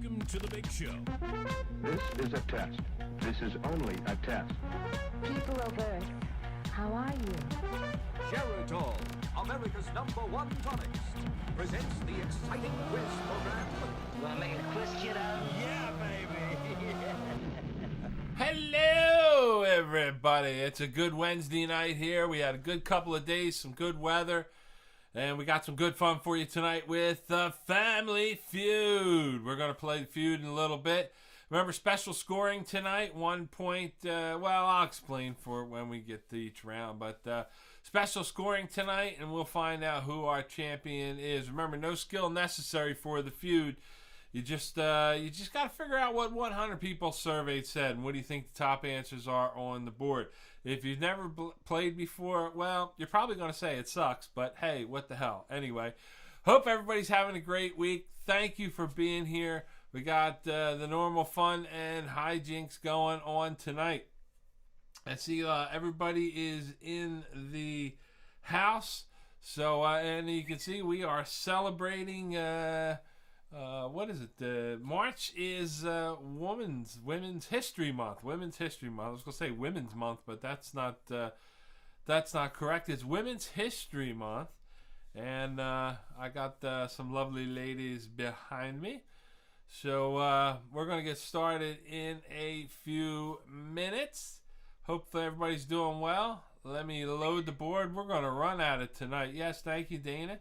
Welcome to the big show. This is a test. This is only a test. People of Earth, how are you? Geritol, America's #1 tonics, presents the exciting quiz program. Wanna make a quiz, kiddo? Yeah, baby. Hello, everybody. It's a good Wednesday night here. We had a good couple of days, some good weather, and we got some good fun for you tonight with the Family Feud. We're going to play the feud in a little bit. Remember, special scoring tonight, 1 point. I'll explain for it when we get to each round, but special scoring tonight, and we'll find out who our champion is. Remember, no skill necessary for the feud. You just got to figure out what 100 people surveyed said, and what do you think the top answers are on the board. If you've never played before, well, you're probably going to say it sucks, but hey, what the hell. Anyway, hope everybody's having a great week. Thank you for being here. We got the normal fun and hijinks going on tonight. I see everybody is in the house. So, and you can see we are celebrating, what is it? March is Women's History Month. Women's History Month. I was going to say Women's Month, but that's not correct. It's Women's History Month. And I got some lovely ladies behind me. So we're going to get started in a few minutes. Hopefully everybody's doing well. Let me load the board. We're going to run at it tonight. Yes, thank you, Dana.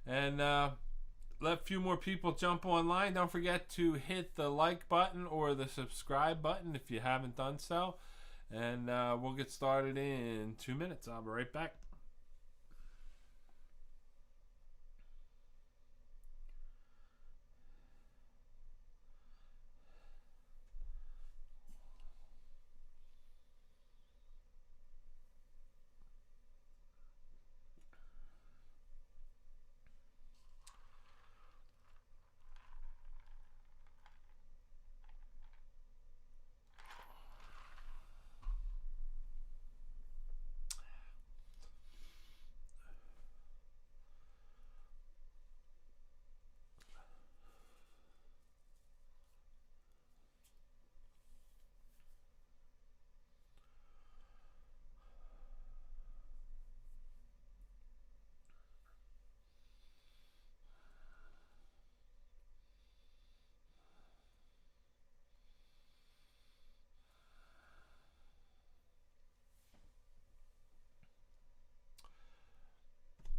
And let a few more people jump online. Don't forget to hit the like button or the subscribe button if you haven't done so. And we'll get started in 2 minutes. I'll be right back.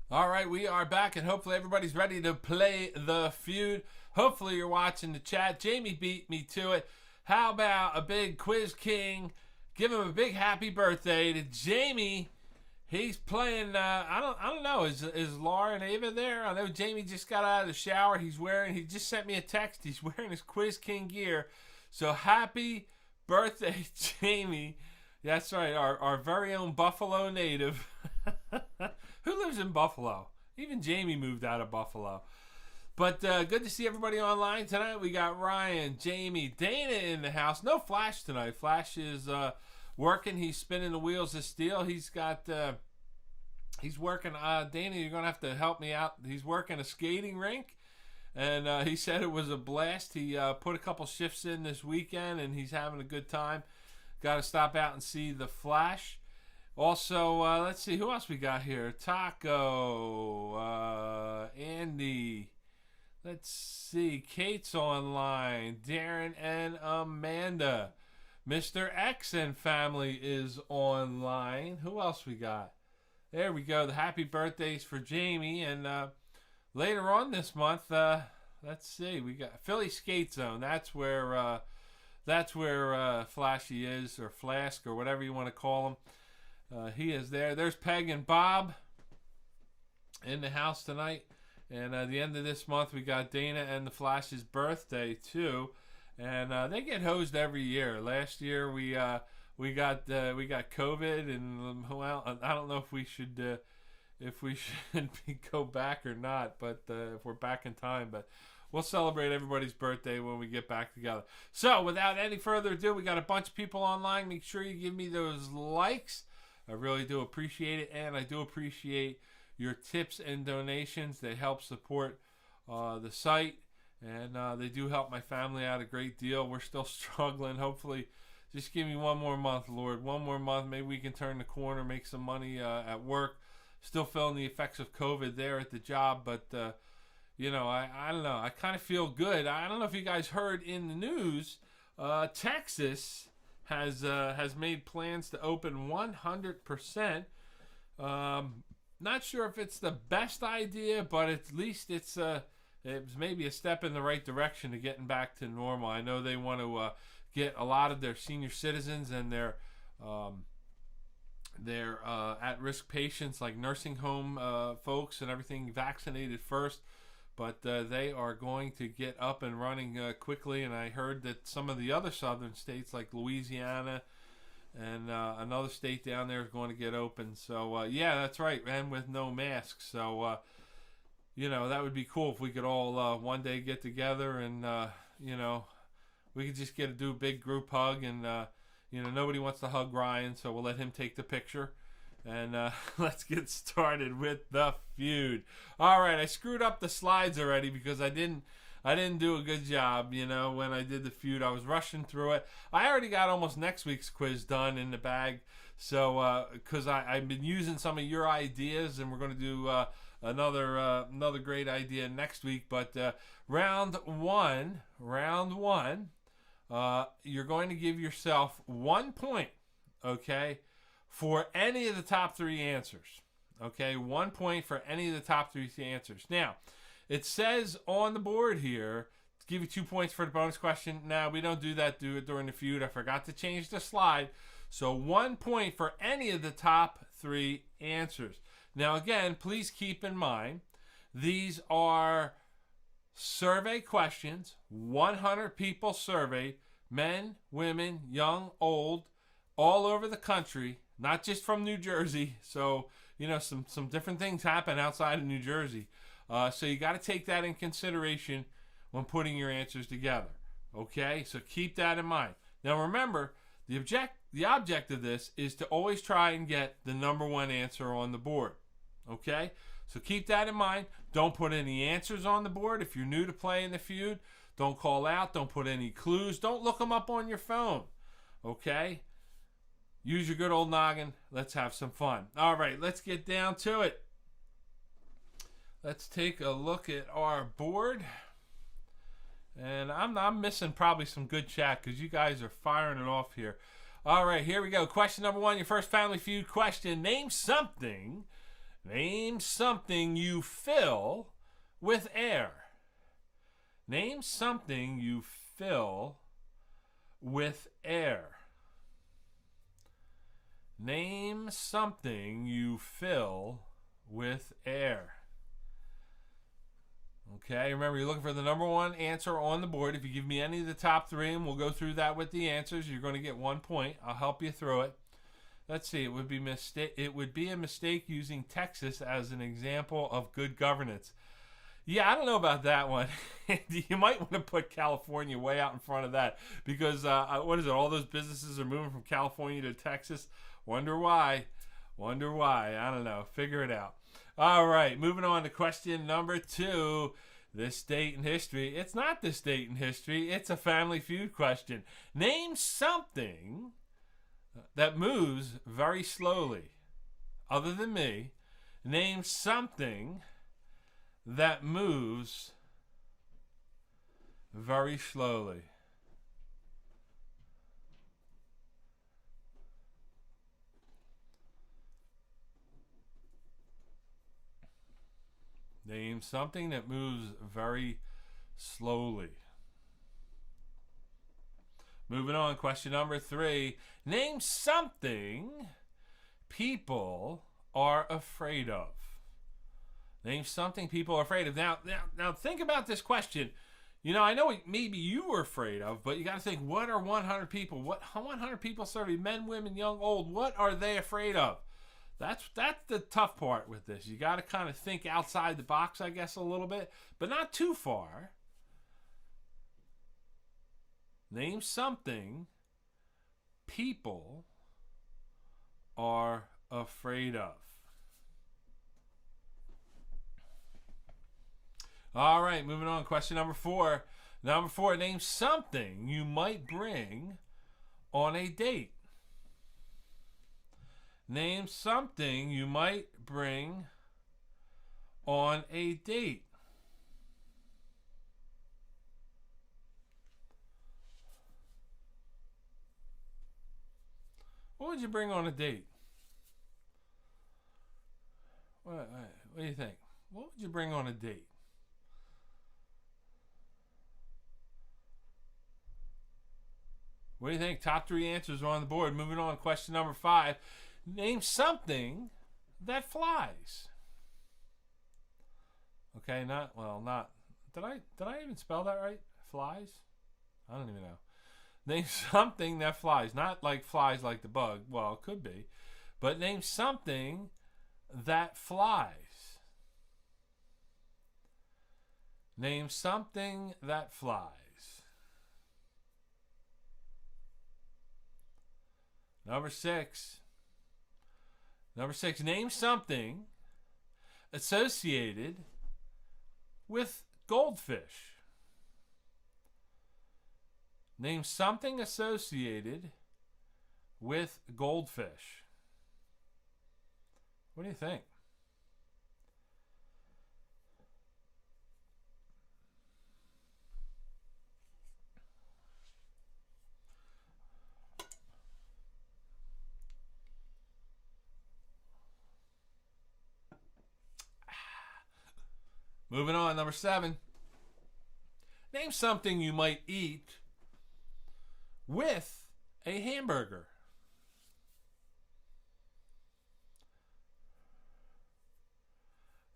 All right, we are back, and hopefully everybody's ready to play the feud. Hopefully you're watching the chat. Jamie beat me to it. How about a big quiz king? Give him a big happy birthday to Jamie. He's playing. I don't know. Is Laura and Ava there? I know Jamie just got out of the shower. He just sent me a text. He's wearing his quiz king gear. So happy birthday, Jamie. That's right. Our very own Buffalo native. Who lives in Buffalo? Even Jamie moved out of Buffalo. But good to see everybody online tonight. We got Ryan, Jamie, Dana in the house. No Flash tonight. Flash is working. He's spinning the wheels of steel. He's working. Dana, you're going to have to help me out. He's working a skating rink. And he said it was a blast. He put a couple shifts in this weekend, and he's having a good time. Got to stop out and see the Flash. Also, let's see, who else we got here? Taco, Andy, let's see, Kate's online, Darren and Amanda. Mr. X and family is online. Who else we got? There we go, the happy birthdays for Jamie. And later on this month, let's see, we got Philly Skate Zone. That's where Flashy is, or Flask, or whatever you want to call him. He is there. There's Peg and Bob in the house tonight. And at the end of this month, we got Dana and the Flash's birthday too. And they get hosed every year. Last year we got COVID, and well, I don't know if we should go back or not. But if we're back in time, but we'll celebrate everybody's birthday when we get back together. So without any further ado, we got a bunch of people online. Make sure you give me those likes. I really do appreciate it, and I do appreciate your tips and donations that help support the site And they do help my family out a great deal. We're still struggling. Hopefully, just give me one more month, Lord. One more month. Maybe we can turn the corner, make some money at work. Still feeling the effects of COVID there at the job. But, you know, I don't know. I kind of feel good. I don't know if you guys heard in the news, Texas has made plans to open 100%. Not sure if it's the best idea, but at least it's maybe a step in the right direction to getting back to normal. I know they want to get a lot of their senior citizens and their at-risk patients, like nursing home folks and everything, vaccinated first. But they are going to get up and running quickly. And I heard that some of the other southern states, like Louisiana and another state down there, is going to get open. So, yeah, that's right, and with no masks. So, you know, that would be cool if we could all one day get together and, you know, we could just do a big group hug. And, you know, nobody wants to hug Ryan, so we'll let him take the picture. And let's get started with the feud. All right, I screwed up the slides already because I didn't do a good job, you know, when I did the feud. I was rushing through it. I already got almost next week's quiz done in the bag. So, because I've been using some of your ideas, and we're going to do another great idea next week. But round one, you're going to give yourself 1 point, okay, for any of the top three answers. Okay, 1 point for any of the top three answers. Now, it says on the board here, to give you 2 points for the bonus question. Now, we don't do that during the feud. I forgot to change the slide. So 1 point for any of the top three answers. Now, again, please keep in mind, these are survey questions. 100 people surveyed, men, women, young, old, all over the country. Not just from New Jersey. So, you know, some different things happen outside of New Jersey. So you got to take that in consideration when putting your answers together. Okay? So keep that in mind. Now remember, the object of this is to always try and get the number one answer on the board. Okay? So keep that in mind. Don't put any answers on the board. If you're new to playing the feud, don't call out. Don't put any clues. Don't look them up on your phone. Okay? Use your good old noggin. Let's have some fun. All right, let's get down to it. Let's take a look at our board. And I'm missing probably some good chat because you guys are firing it off here. All right, here we go. Question number one, your first Family Feud question. Name something you fill with air. Name something you fill with air. Name something you fill with air. Okay, remember, you're looking for the number one answer on the board. If you give me any of the top three, and we'll go through that with the answers, you're going to get 1 point. I'll help you through it. Let's see, it would be a mistake using Texas as an example of good governance. Yeah, I don't know about that one. You might want to put California way out in front of that because, what is it, all those businesses are moving from California to Texas? Wonder why. I don't know. Figure it out. All right, moving on to question number two. This date in history. It's not this date in history. It's a Family Feud question. Name something that moves very slowly. Other than me, name something that moves very slowly. Name something that moves very slowly. Moving on, question number three. Name something people are afraid of. Name something people are afraid of. Now think about this question. You know, I know maybe you were afraid of, but you got to think, what are 100 people? What 100 people surveyed, men, women, young, old, what are they afraid of? That's the tough part with this. You got to kind of think outside the box, I guess, a little bit, but not too far. Name something people are afraid of. All right, moving on. Question number 4. Number 4, name something you might bring on a date. Name something you might bring on a date. What would you bring on a date? What do you think? What would you bring on a date? What do you think? Top 3 answers are on the board. Moving on, question number 5. Name something that flies. Okay, not. Did I even spell that right? Flies? I don't even know. Name something that flies. Not like flies like the bug. Well, it could be. But name something that flies. Name something that flies. Number 6. Name something associated with goldfish. Name something associated with goldfish. What do you think? Moving on, number 7. Name something you might eat with a hamburger.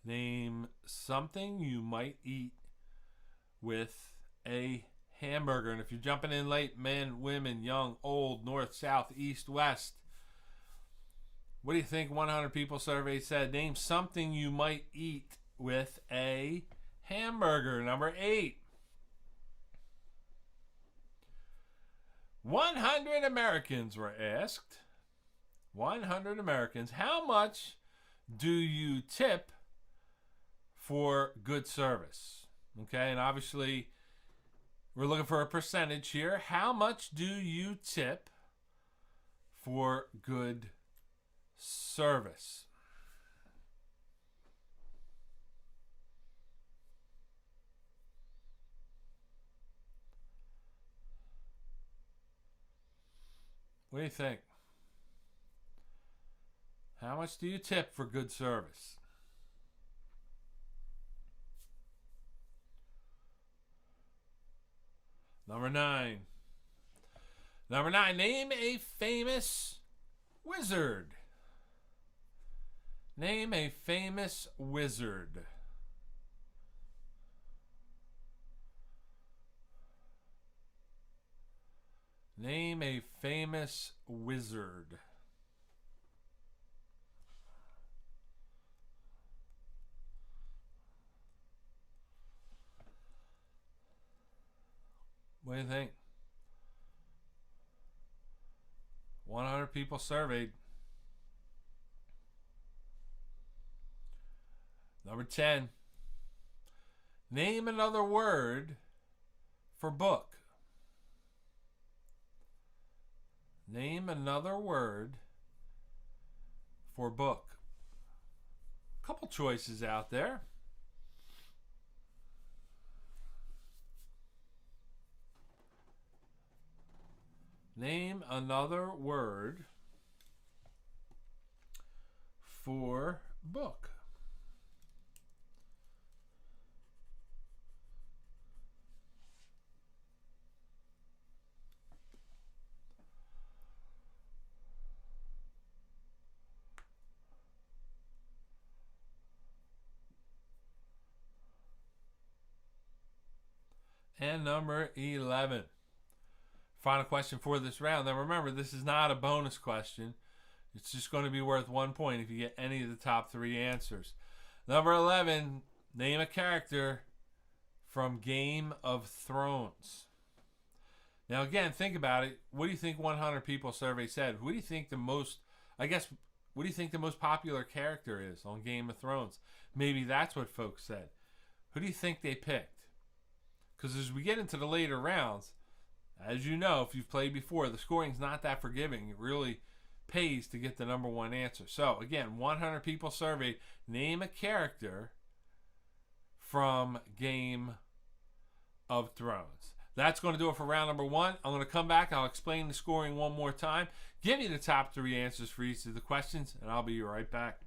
Name something you might eat with a hamburger. And if you're jumping in late, men, women, young, old, north, south, east, west, what do you think 100 people survey said? Name something you might eat with a hamburger. Number 8. 100 Americans were asked. 100 Americans. How much do you tip for good service? Okay, and obviously we're looking for a percentage here. How much do you tip for good service? What do you think? How much do you tip for good service? Number 9. Name a famous wizard. Name a famous wizard. Name a famous wizard. What do you think? 100 people surveyed. Number 10. Name another word for book. Name another word for book. A couple choices out there. Name another word for book. And number 11. Final question for this round. Now remember, this is not a bonus question. It's just going to be worth 1 point if you get any of the top 3 answers. Number 11. Name a character from Game of Thrones. Now again, think about it. What do you think 100 people survey said? Who do you think the most, what do you think the most popular character is on Game of Thrones? Maybe that's what folks said. Who do you think they picked? Because as we get into the later rounds, as you know, if you've played before, the scoring's not that forgiving. It really pays to get the number one answer. So, again, 100 people surveyed. Name a character from Game of Thrones. That's going to do it for round number one. I'm going to come back. I'll explain the scoring one more time. Give me the top three answers for each of the questions, and I'll be right back.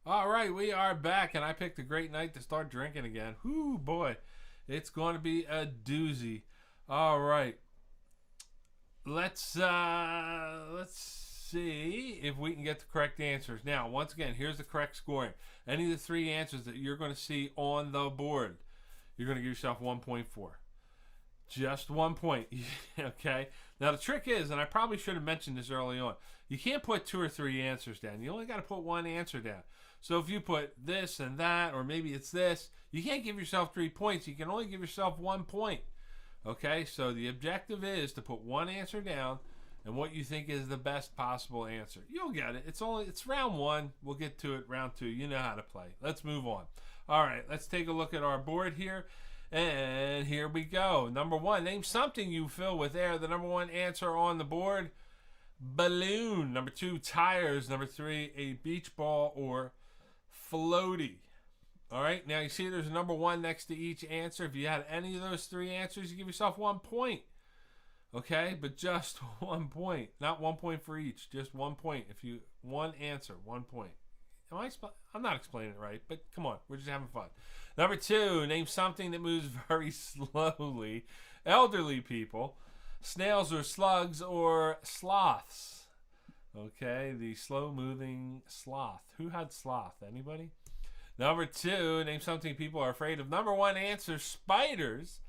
All right, we are back, and I picked a great night to start drinking again. Whoo, boy, it's going to be a doozy. All right, let's see if we can get the correct answers. Now, once again, here's the correct scoring. Any of the three answers that you're going to see on the board, you're going to give yourself 1.4. Just 1 point. Okay? Now, the trick is, and I probably should have mentioned this early on, you can't put 2 or 3 answers down. You only got to put 1 answer down. So if you put this and that, or maybe it's this, you can't give yourself 3 points. You can only give yourself 1 point. Okay? So the objective is to put 1 answer down and what you think is the best possible answer. You'll get it. It's round 1. We'll get to it round 2. You know how to play. Let's move on. All right, let's take a look at our board here. And here we go. Number 1, name something you fill with air. The number 1 answer on the board, balloon. Number 2, tires. Number 3, a beach ball or floaty. All right, now you see there's a number 1 next to each answer. If you had any of those 3 answers, you give yourself 1 point. Okay, but just 1 point. Not 1 point for each, just 1 point. If you, 1 answer, 1 point. I'm not explaining it right, but come on, we're just having fun. Number 2, name something that moves very slowly. Elderly people, snails or slugs or sloths. Okay, the slow-moving sloth. Who had sloth? Anybody? Number 2, name something people are afraid of. Number 1 answer, spiders.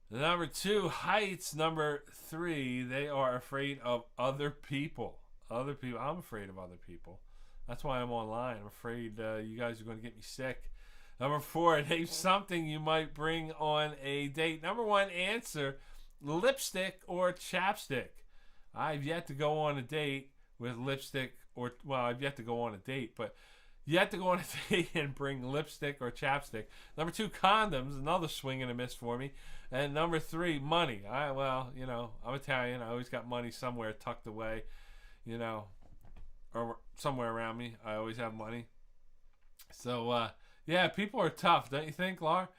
Number 2, heights. Number 3, they are afraid of other people. Other people. I'm afraid of other people. That's why I'm online. I'm afraid you guys are going to get me sick. Number 4, name something you might bring on a date. Number 1 answer, lipstick or chapstick. I've yet to go on a date with lipstick or, well, I've yet to go on a date, but you have to go on a date and bring lipstick or chapstick. Number 2, condoms. Another swing and a miss for me. And number 3, money. Well, you know, I'm Italian. I always got money somewhere tucked away, you know, or somewhere around me. I always have money. So, yeah, people are tough, don't you think, Laura?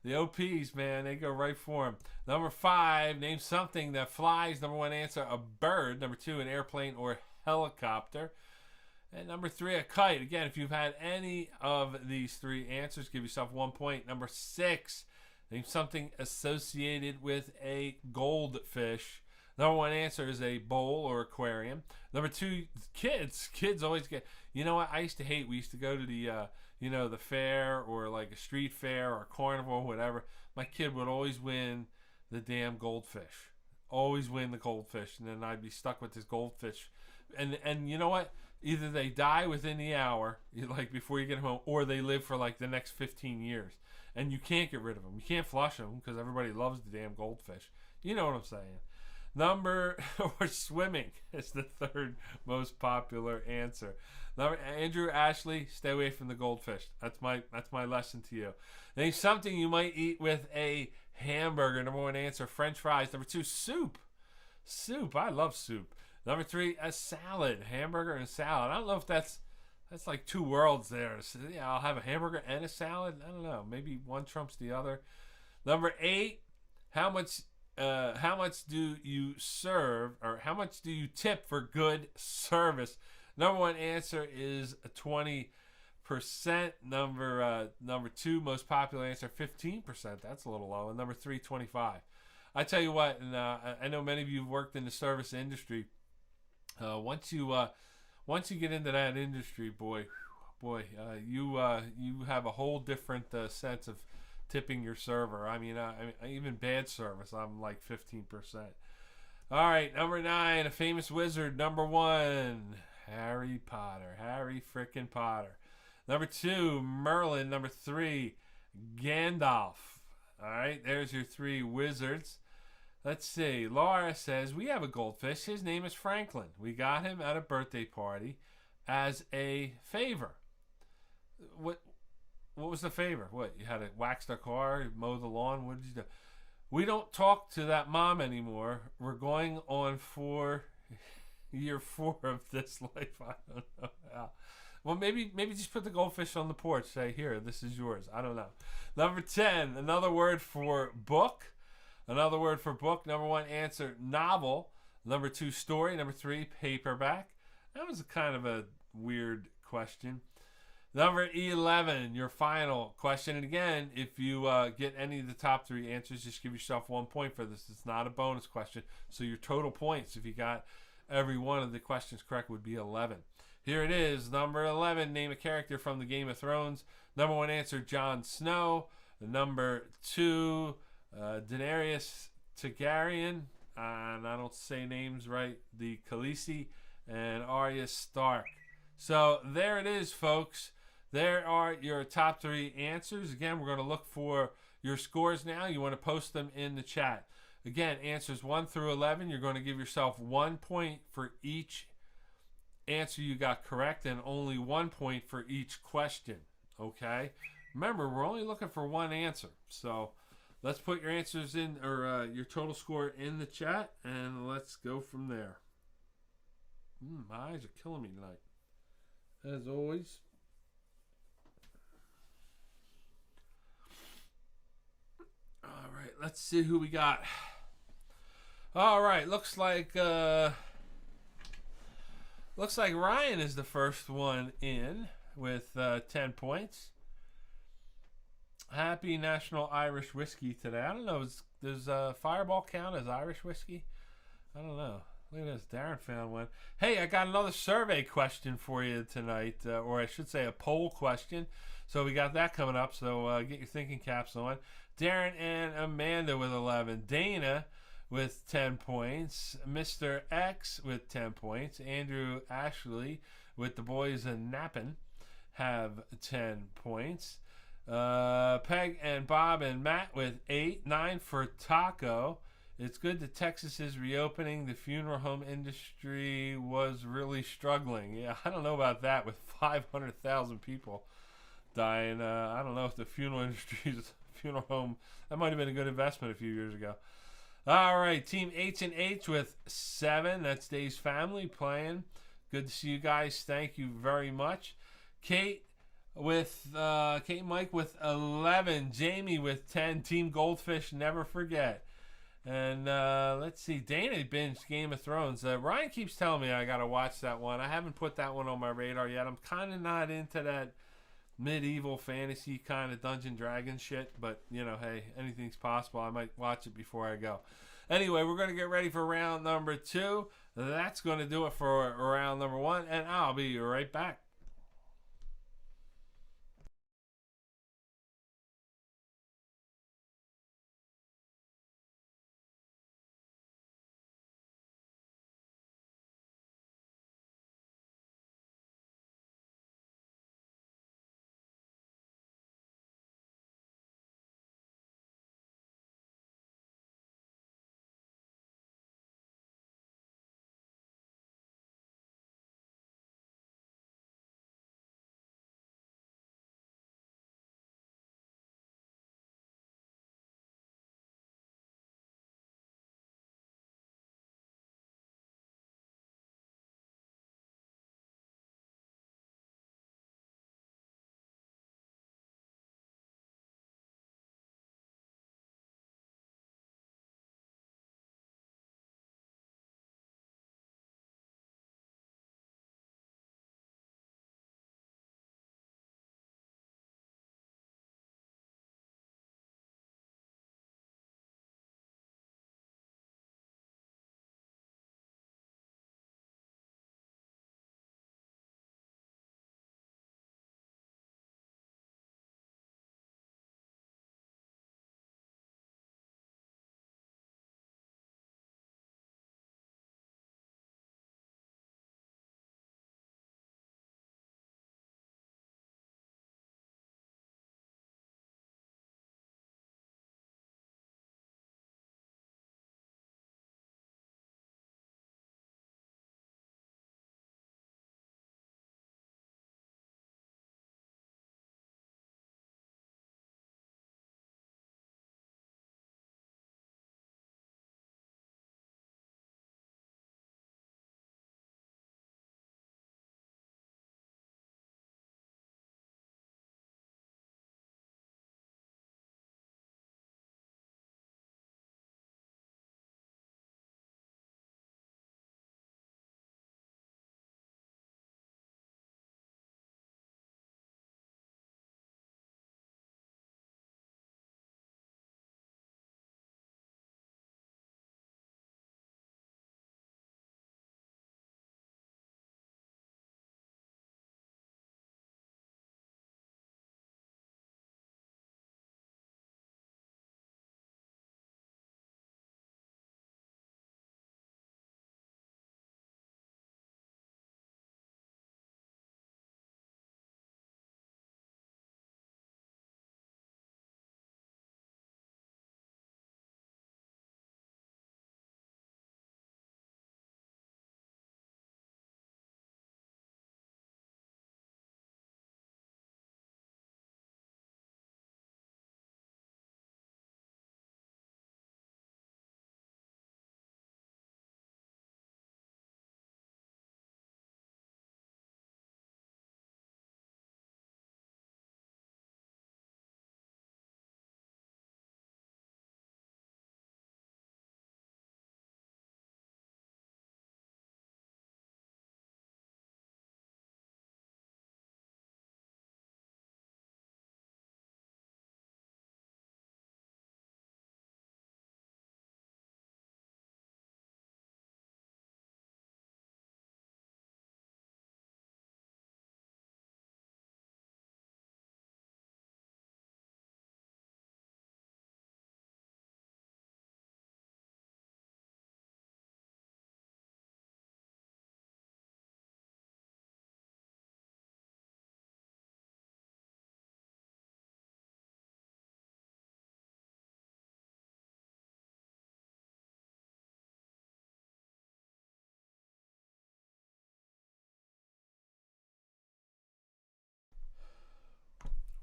The OPs, man, they go right for them. Number 5, name something that flies. Number 1 answer, a bird. Number 2, an airplane or helicopter. And number 3, a kite. Again, if you've had any of these 3 answers, give yourself 1 point. Number 6, name something associated with a goldfish. Number 1 answer is a bowl or aquarium. Number 2, kids. Kids always get, you know what, I used to hate, we used to go to the, you know, the fair or like a street fair or a carnival or whatever. My kid would always win the damn goldfish. Always win the goldfish. And then I'd be stuck with this goldfish. And you know what? Either they die within the hour, like before you get home, or they live for like the next 15 years. And you can't get rid of them. You can't flush them because everybody loves the damn goldfish. You know what I'm saying. Number, or swimming is the 3rd most popular answer. Number, Andrew, Ashley, stay away from the goldfish. That's my lesson to you. Name something you might eat with a hamburger. Number 1 answer, French fries. Number 2, soup. Soup, I love soup. Number 3, a salad. Hamburger and salad. I don't know if that's like 2 worlds there. So, yeah, I'll have a hamburger and a salad. I don't know. Maybe one trumps the other. Number 8, how much do you serve, or how much do you tip for good service? Number 1 answer is 20%. Number 2 most popular answer, 15%. That's a little low. And number 3, 25%. I tell you what, and I know many of you have worked in the service industry. Once you get into that industry, boy, you have a whole different sense of tipping your server. I mean, even bad service, I'm like 15%. All right, number 9, a famous wizard. Number 1, Harry Potter. Harry frickin' Potter. Number 2, Merlin. Number 3, Gandalf. All right, there's your 3 wizards. Let's see. Laura says, we have a goldfish. His name is Franklin. We got him at a birthday party as a favor. What was the favor? What, you had to wax their car, mow the lawn? What did you do? We don't talk to that mom anymore. We're going on for year 4 of this life. I don't know how. Well, maybe just put the goldfish on the porch. Say, here, this is yours. I don't know. Number 10, another word for book. Another word for book. Number 1 answer, novel. Number 2, story. Number 3, paperback. That was kind of a weird question. Number 11, your final question. And again, if you get any of the top 3 answers, just give yourself 1 point for this. It's not a bonus question. So your total points, if you got every one of the questions correct, would be 11. Here it is. Number 11, name a character from the Game of Thrones. Number 1 answer, Jon Snow. Number 2, Daenerys Targaryen, and I don't say names right, the Khaleesi, and Arya Stark. So there it is, folks. There are your top 3 answers. Again, we're going to look for your scores now. You want to post them in the chat. Again, answers 1 through 11, you're going to give yourself 1 point for each answer you got correct and only 1 point for each question. Okay? Remember, we're only looking for one answer. So let's put your answers in, or your total score in the chat, and let's go from there. My eyes are killing me tonight. As always. All right, let's see who we got. All right, looks like Ryan is the first one in with 10 points. Happy National Irish Whiskey today. I don't know, does Fireball count as Irish whiskey? I don't know. Look at this. Darren found one. Hey, I got another survey question for you tonight, or I should say a poll question. So we got that coming up, so get your thinking caps on. Darren and Amanda with 11. Dana with 10 points. Mr. X with 10 points. Andrew Ashley with the boys and napping have 10 points. Peg and Bob and Matt with 8. 9 for Taco. It's good that Texas is reopening. The funeral home industry was really struggling. Yeah, I don't know about that with 500,000 people dying. I don't know if the funeral industry's funeral home, that might have been a good investment a few years ago. All right, Team H&H with 7. That's Dave's family playing. Good to see you guys. Thank you very much. Kate and Mike with 11. Jamie with 10. Team Goldfish, never forget. And let's see, Dana binged Game of Thrones. Ryan keeps telling me I got to watch that one. I haven't put that one on my radar yet. I'm kind of not into that medieval fantasy kind of Dungeon Dragon shit. But, you know, hey, anything's possible. I might watch it before I go. Anyway, we're going to get ready for round number 2. That's going to do it for round number 1. And I'll be right back.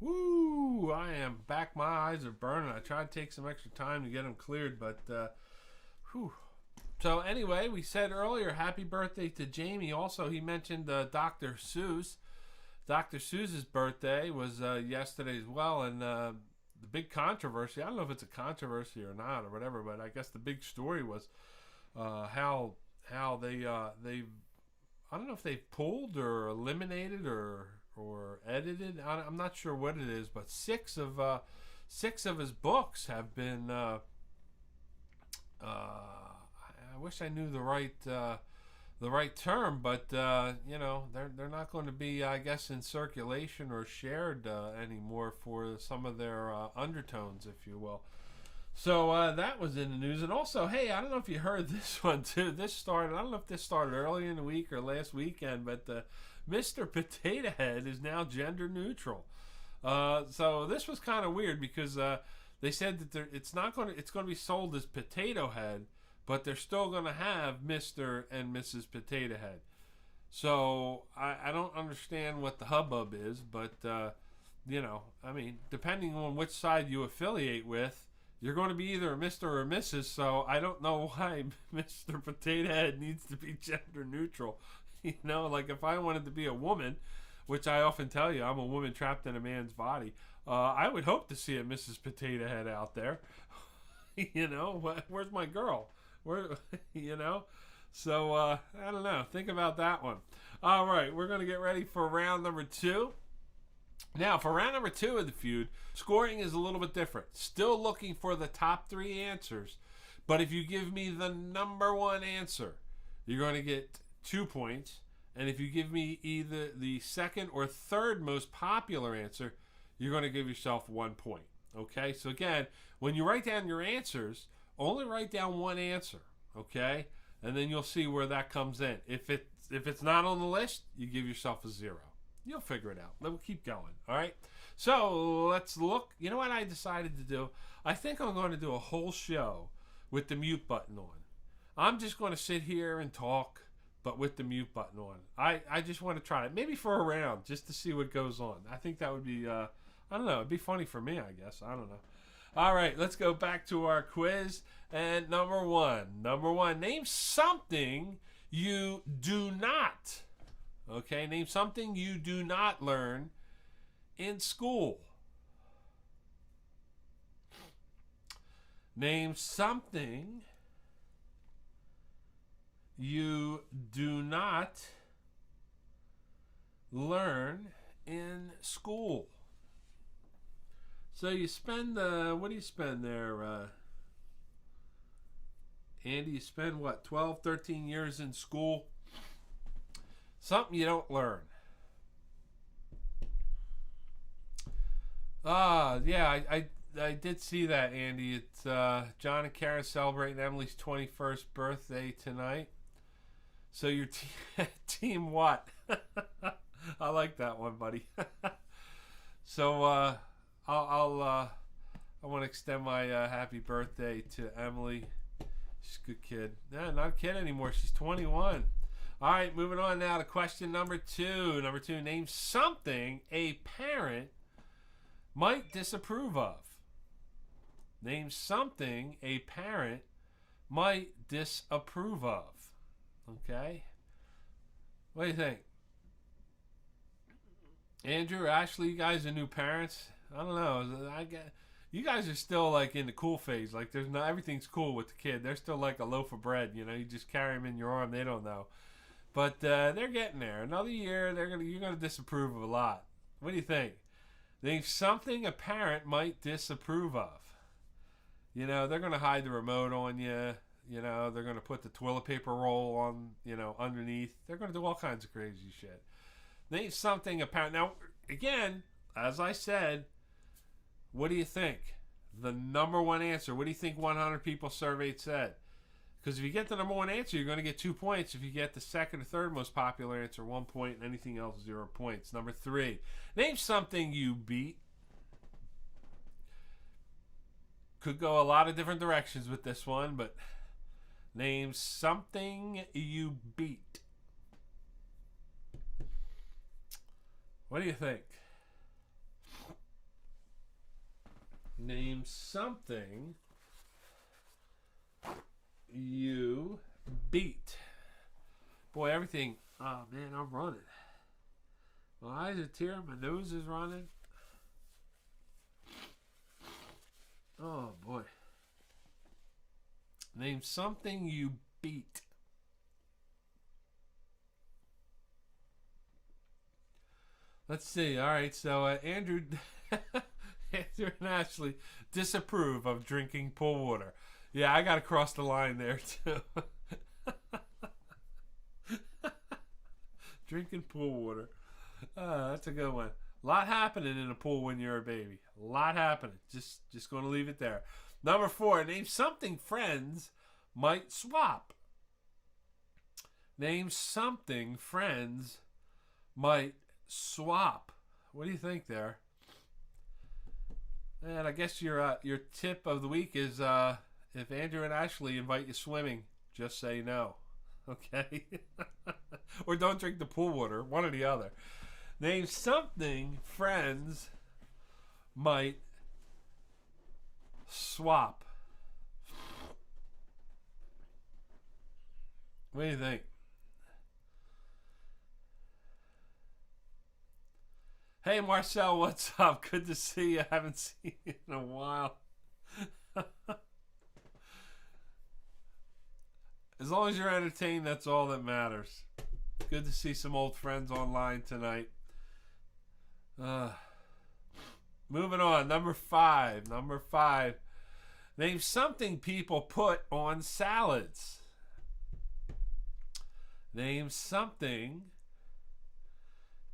Woo! I am back. My eyes are burning. I tried to take some extra time to get them cleared, but whew. So anyway, we said earlier, happy birthday to Jamie. Also, he mentioned Dr. Seuss. Dr. Seuss's birthday was yesterday as well, and the big controversy, I don't know if it's a controversy or not or whatever, but I guess the big story was how they I don't know if they've pulled or eliminated or edited. I'm not sure what it is, but six of his books have been. I wish I knew the right term, but they're not going to be, I guess, in circulation or shared anymore for some of their undertones, if you will. So that was in the news. And also, hey, I don't know if you heard this one too. I don't know if this started early in the week or last weekend, but Mr. Potato Head is now gender neutral. So this was kind of weird because they said that it's going to be sold as Potato Head, but they're still going to have Mr. and Mrs. Potato Head. So I don't understand what the hubbub is, but I mean, depending on which side you affiliate with, you're going to be either a Mr. or a Mrs., so I don't know why Mr. Potato Head needs to be gender neutral. Like if I wanted to be a woman, which I often tell you, I'm a woman trapped in a man's body, I would hope to see a Mrs. Potato Head out there. Where's my girl? So, I don't know. Think about that one. All right, we're going to get ready for round number 2. Now, for round number 2 of the feud, scoring is a little bit different. Still looking for the top 3 answers, but if you give me the number 1 answer, you're going to get 2 points, and if you give me either the second or third most popular answer, you're going to give yourself 1 point. Okay? So again, when you write down your answers, only write down 1 answer, okay? And then you'll see where that comes in. If it's not on the list, you give yourself a 0. You'll figure it out. We'll keep going, all right? So let's look. You know what I decided to do? I think I'm going to do a whole show with the mute button on. I'm just going to sit here and talk, but with the mute button on. I just want to try it, maybe for a round, just to see what goes on. I think that would be, I don't know, it'd be funny for me, I guess. I don't know. All right, let's go back to our quiz. And number one, name something you do not. Okay, name something you do not learn in school. Name something you do not learn in school. So you spend, what do you spend there, Andy? You spend, what, 12, 13 years in school? Something you don't learn. Yeah, I did see that, Andy. It's John and Karen celebrating Emily's 21st birthday tonight. So your team what? I like that one, buddy. So I want to extend my happy birthday to Emily. She's a good kid. No, not a kid anymore. She's 21. All right, moving on now to question number 2. Number 2, name something a parent might disapprove of. Name something a parent might disapprove of. Okay? What do you think? Andrew, Ashley, you guys are new parents. I don't know. You guys are still like in the cool phase. Like everything's cool with the kid. They're still like a loaf of bread. You just carry them in your arm. They don't know. But they're getting there. Another year, you're gonna disapprove of a lot. What do you think? Name something a parent might disapprove of. They're gonna hide the remote on you. They're gonna put the toilet paper roll on, underneath. They're gonna do all kinds of crazy shit. Name something a parent. Now, again, as I said, what do you think? The number 1 answer. What do you think 100 people surveyed said? Because if you get the number 1 answer, you're going to get 2 points. If you get the second or third most popular answer, 1 point, and anything else, 0 points. Number 3, name something you beat. Could go a lot of different directions with this one, but name something you beat. What do you think? Name something you beat. Boy, everything. Oh, man, I'm running. My eyes are tearing. My nose is running. Oh, boy. Name something you beat. Let's see. All right, so Andrew and Ashley disapprove of drinking pool water. Yeah, I got to cross the line there, too. Drinking pool water. That's a good one. A lot happening in a pool when you're a baby. A lot happening. Just going to leave it there. Number 4, name something friends might swap. Name something friends might swap. What do you think there? And I guess your tip of the week is if Andrew and Ashley invite you swimming, just say no. Okay? Or don't drink the pool water. One or the other. Name something friends might swap. What do you think? Hey, Marcel, what's up? Good to see you. I haven't seen you in a while. As long as you're entertained, that's all that matters. Good to see some old friends online tonight. Moving on. Number 5. Name something people put on salads. Name something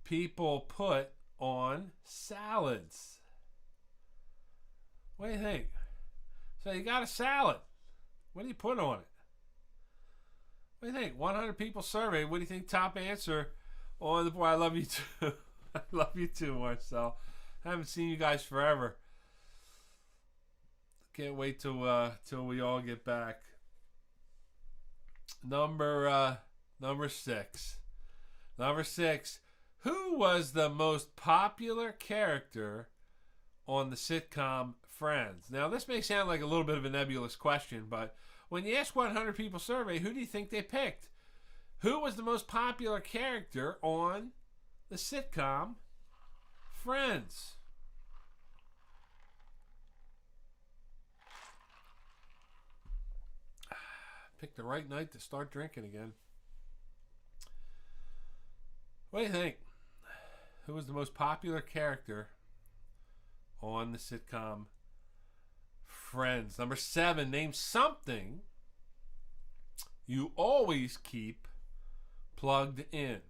people put on salads. What do you think? So you got a salad. What do you put on it? What do you think? 100 people surveyed. What do you think top answer on the boy? I love you too. I love you too, Marcel. I haven't seen you guys forever. Can't wait till we all get back. Number 6. Number 6. Who was the most popular character on the sitcom Friends? Now, this may sound like a little bit of a nebulous question, but when you ask 100 people survey, who do you think they picked? Who was the most popular character on the sitcom Friends? Picked the right night to start drinking again. What do you think? Who was the most popular character on the sitcom Friends? Number 7, name something you always keep plugged in.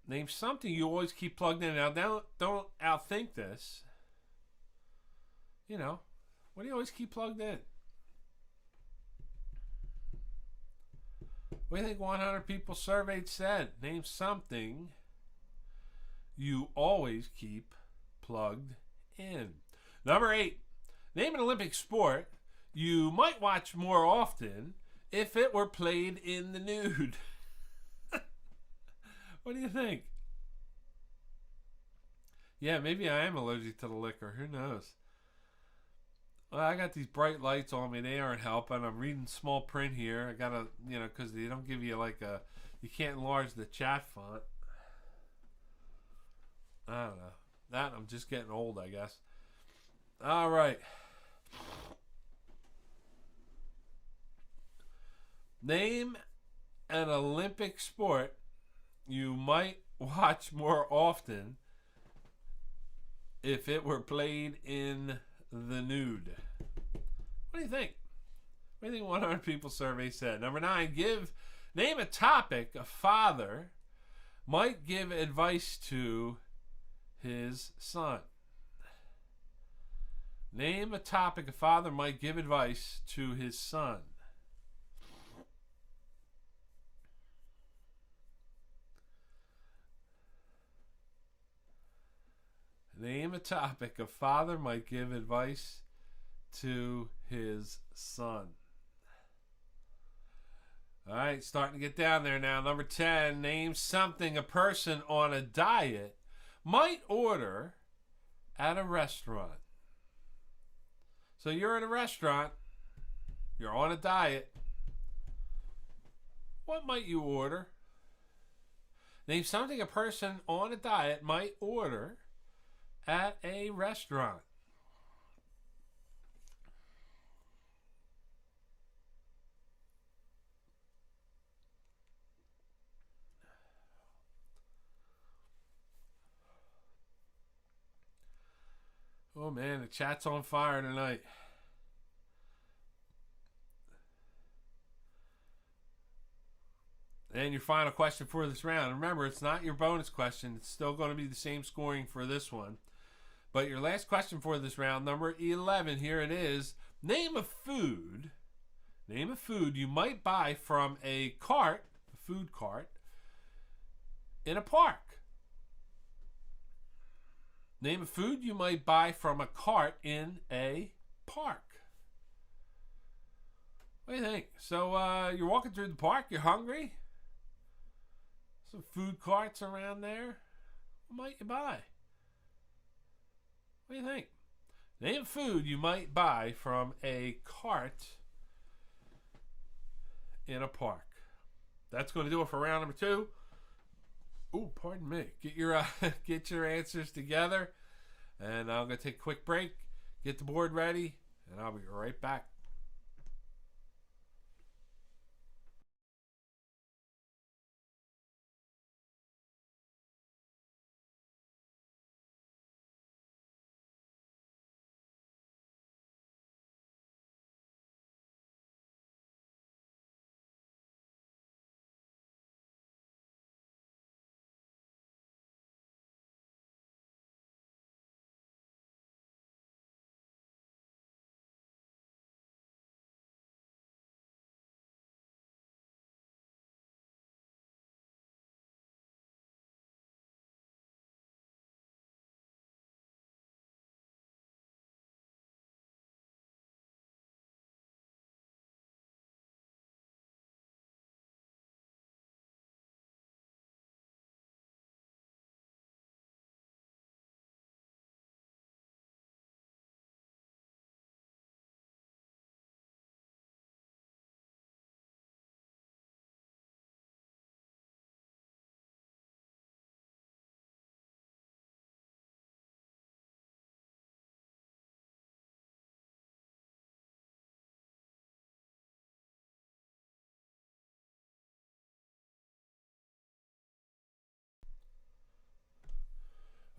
Name something you always keep plugged in. Now, don't outthink this. You know, what do you always keep plugged in? What do you think 100 people surveyed said? Name something you always keep plugged in. Number 8, name an Olympic sport you might watch more often if it were played in the nude. What do you think? Yeah, maybe I am allergic to the liquor. Who knows? Well, I got these bright lights on me. They aren't helping. I'm reading small print here. I gotta, because they don't give you you can't enlarge the chat font. I don't know. That I'm just getting old, I guess. All right. Name an Olympic sport you might watch more often if it were played in the nude. What do you think? What do you think 100 people survey said? Number 9, name a topic a father might give advice to his son. Name a topic a father might give advice to his son. Name a topic a father might give advice to his son. All right, starting to get down there now. Number 10, name something a person on a diet might order at a restaurant. So you're at a restaurant. You're on a diet. What might you order? Name something a person on a diet might order at a restaurant. Oh man, the chat's on fire tonight. And your final question for this round. Remember, it's not your bonus question. It's still going to be the same scoring for this one. But your last question for this round, number 11, here it is. Name a food you might buy from a cart, a food cart, in a park. Name a food you might buy from a cart in a park. What do you think? So you're walking through the park, you're hungry. Some food carts around there. What might you buy? What do you think? Name food you might buy from a cart in a park. That's going to do it for round number 2. Oh, pardon me. Get your answers together, and I'm going to take a quick break, get the board ready, and I'll be right back.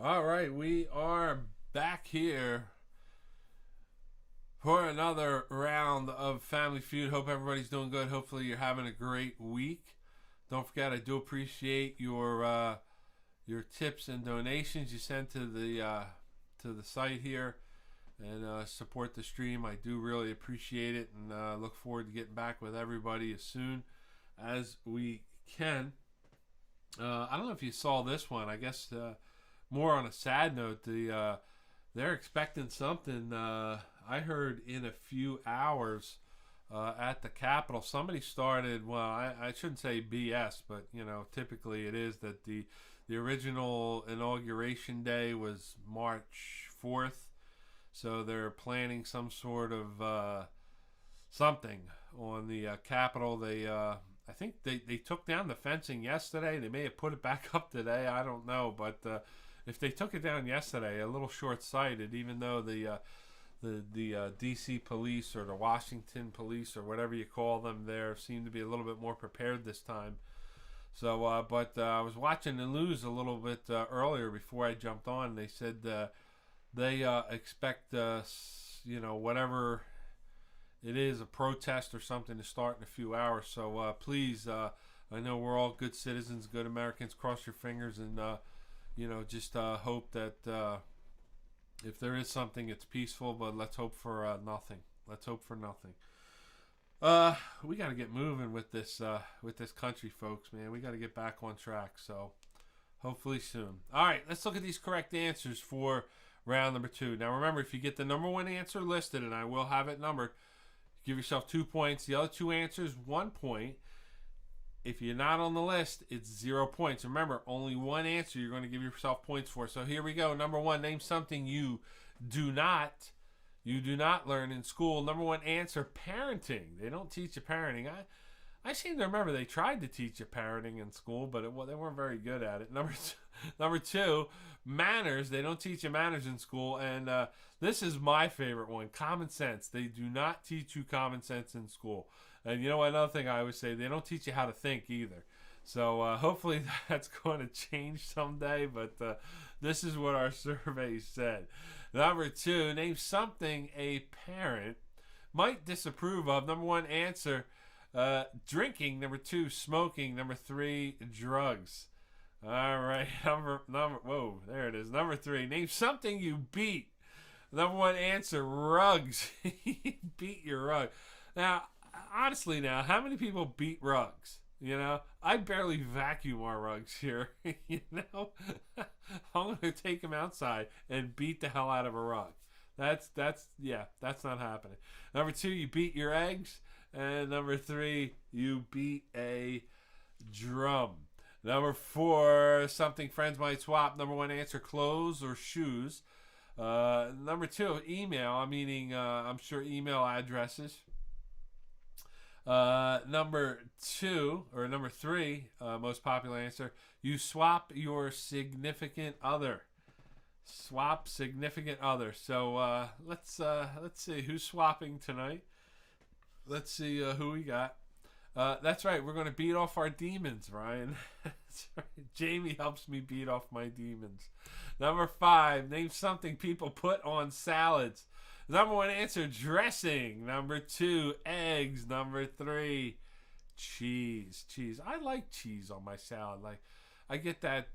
All right, we are back here for another round of Family Feud. Hope everybody's doing good. Hopefully you're having a great week. Don't forget, I do appreciate your tips and donations you send to the site here and support the stream. I do really appreciate it, and look forward to getting back with everybody as soon as we can. I don't know if you saw this one. I guess more on a sad note, they're expecting something. I heard in a few hours at the Capitol. Somebody started. Well, I shouldn't say BS, but typically it is that the original inauguration day was March 4th, so they're planning some sort of something on the Capitol. They I think they took down the fencing yesterday. They may have put it back up today. I don't know, but if they took it down yesterday, a little short-sighted, even though the D.C. police or the Washington police or whatever you call them there seem to be a little bit more prepared this time. So, but I was watching the news a little bit earlier before I jumped on. They said they expect, whatever it is, a protest or something to start in a few hours. So please, I know we're all good citizens, good Americans. Cross your fingers and just hope that if there is something, it's peaceful. But let's hope for nothing. Let's hope for nothing. We got to get moving with this country, folks. Man, we got to get back on track. So hopefully soon. All right, let's look at these correct answers for round number 2. Now remember, if you get the number 1 answer listed, and I will have it numbered, give yourself 2 points. The other 2 answers, 1 point. if you're not on the list, it's 0 points. Remember, only one answer you're going to give yourself points for. So here we go. Number one, name something you do not learn in school. Number one answer, parenting. They don't teach you parenting. I seem to remember they tried to teach you parenting in school, but they weren't very good at it. Number two, manners. They don't teach you manners in school. And this is my favorite one, common sense. They do not teach you common sense in school. And you know what, another thing I always say, they don't teach you how to think either. So hopefully that's going to change someday, but this is what our survey said. Number two, name something a parent might disapprove of. Number one answer, drinking. Number two, smoking. Number three, drugs. All right, whoa, there it is. Number three, name something you beat. Number one answer, rugs. Beat your rug. Now, honestly now, how many people beat rugs? You know, I barely vacuum our rugs here. You know, I'm going to take them outside and beat the hell out of a rug. That's not happening. Number two, you beat your eggs. And number three, you beat a drum. Number four, something friends might swap. Number one answer, clothes or shoes. Number two, email, meaning I'm sure email addresses. Number three, most popular answer, you swap your significant other. Swap significant other. So let's see who's swapping tonight. Let's see who we got. That's right, we're going to beat off our demons, Ryan. That's right. Jamie helps me beat off my demons. Number five, name something people put on salads. Number one answer, dressing. Number two, eggs. Number three, cheese. I like cheese on my salad. Like, I get that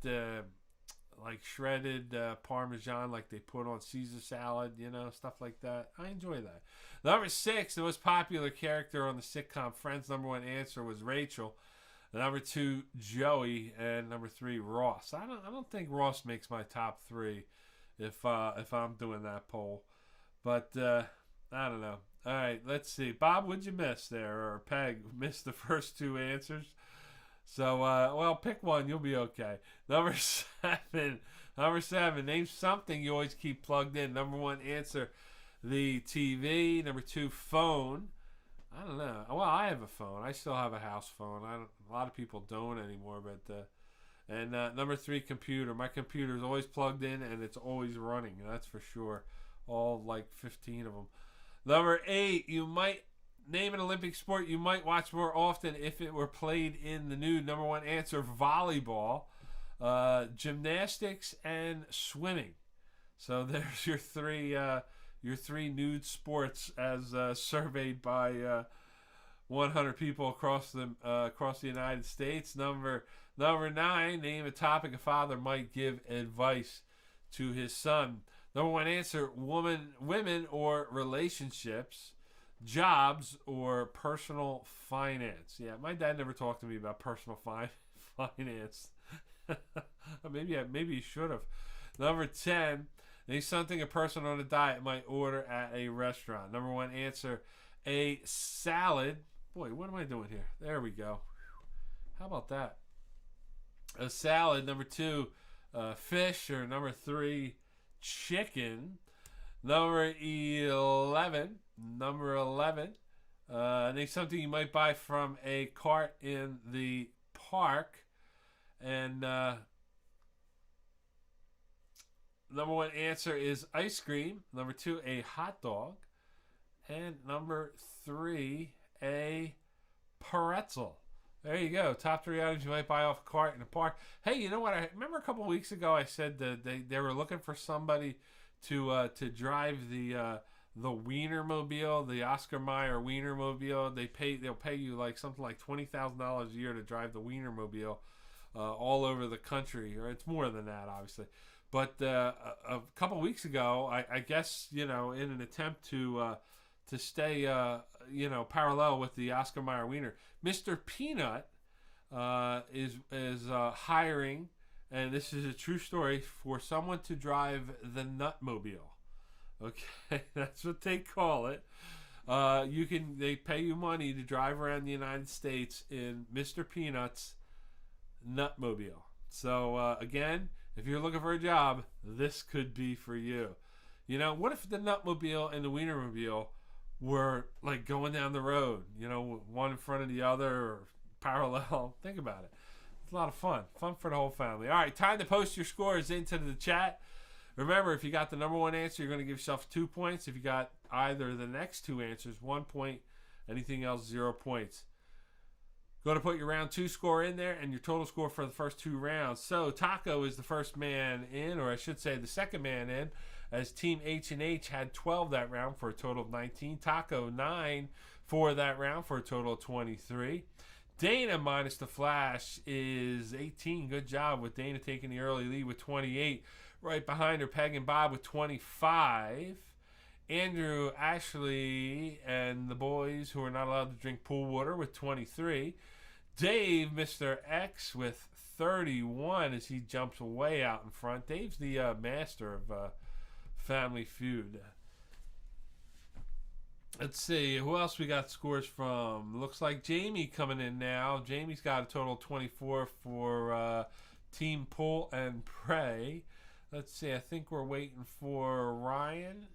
like shredded Parmesan like they put on Caesar salad, you know, stuff like that. I enjoy that. Number six, the most popular character on the sitcom Friends. Number one answer was Rachel. Number two, Joey. And number three, Ross. I don't think Ross makes my top three if I'm doing that poll. But I don't know. All right, let's see. Bob, what'd you miss there? Or Peg missed the first two answers. So, well, pick one. You'll be okay. Number seven, name something you always keep plugged in. Number one answer, the TV. Number two, phone. I don't know. Well, I have a phone. I still have a house phone. A lot of people don't anymore. But and number three, computer. My computer is always plugged in and it's always running. That's for sure. All like 15 of them. Number eight, you might name an Olympic sport you might watch more often if it were played in the nude. Number one answer, volleyball, gymnastics, and swimming. So there's your three nude sports as surveyed by 100 people across the United States. Number nine, name a topic a father might give advice to his son. Number one answer, women or relationships, jobs or personal finance. Yeah, my dad never talked to me about personal finance. Maybe he should have. Number 10, name something a person on a diet might order at a restaurant. Number one answer, a salad. Boy, what am I doing here? There we go. How about that? A salad. Number two, fish. Or number three, chicken. Number 11, name something you might buy from a cart in the park. And number one answer is ice cream. Number two, a hot dog. And number three, a pretzel. There you go. Top three items you might buy off a cart in a park. Hey, you know what? I remember a couple of weeks ago I said that they were looking for somebody to drive the Wienermobile, the Oscar Mayer Wienermobile. They'll pay you like something like $20,000 a year to drive the Wienermobile all over the country. Or it's more than that, obviously. But a couple of weeks ago, I guess, you know, in an attempt to stay parallel with the Oscar Mayer Wiener, Mr. Peanut is hiring, and this is a true story, for someone to drive the Nutmobile. Okay, that's what they call it. They pay you money to drive around the United States in Mr. Peanut's Nutmobile. So again, if you're looking for a job, this could be for you. You know, what if the Nutmobile and the Wienermobile were like going down the road, you know, one in front of the other or parallel? Think about it. It's a lot of fun. Fun for the whole family. All right, time to post your scores into the chat. Remember, if you got the number one answer, you're going to give yourself 2 points. If you got either of the next two answers, 1 point. Anything else, 0 points. Go to put your round 2 score in there and your total score for the first 2 rounds. So Taco is the first man in, or I should say the second man in, as Team H&H had 12 that round for a total of 19. Taco 9 for that round for a total of 23. Dana minus the Flash is 18. Good job with Dana taking the early lead with 28. Right behind her, Peg and Bob with 25. Andrew, Ashley, and the boys who are not allowed to drink pool water with 23. Dave, Mr. X, with 31 as he jumps way out in front. Dave's the master of Family Feud. Let's see, who else we got scores from? Looks like Jamie coming in now. Jamie's got a total of 24 for Team Pull and Pray. Let's see, I think we're waiting for Ryan.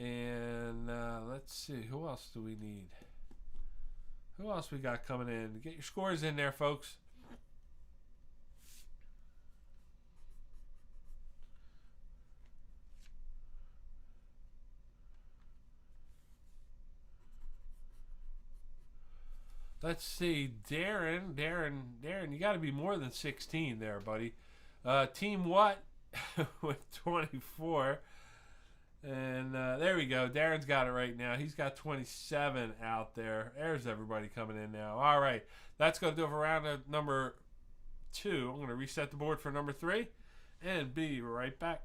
And let's see, who else do we need? Who else we got coming in? Get your scores in there, folks. Let's see, Darren, you got to be more than 16 there, buddy. Team What with 24. And there we go. Darren's got it right now. He's got 27 out there. There's everybody coming in now. All right. That's going to do it for round number 2. I'm going to reset the board for number 3 and be right back.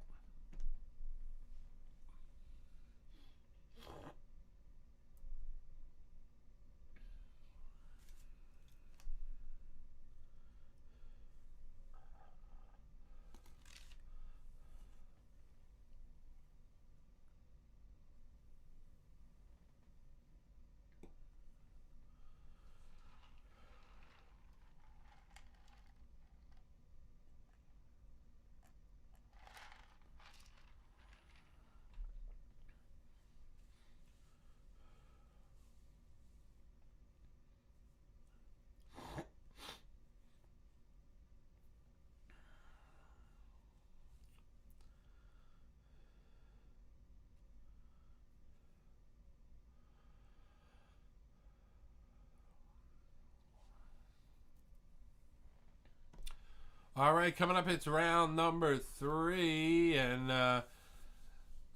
All right, coming up, it's round number 3, and I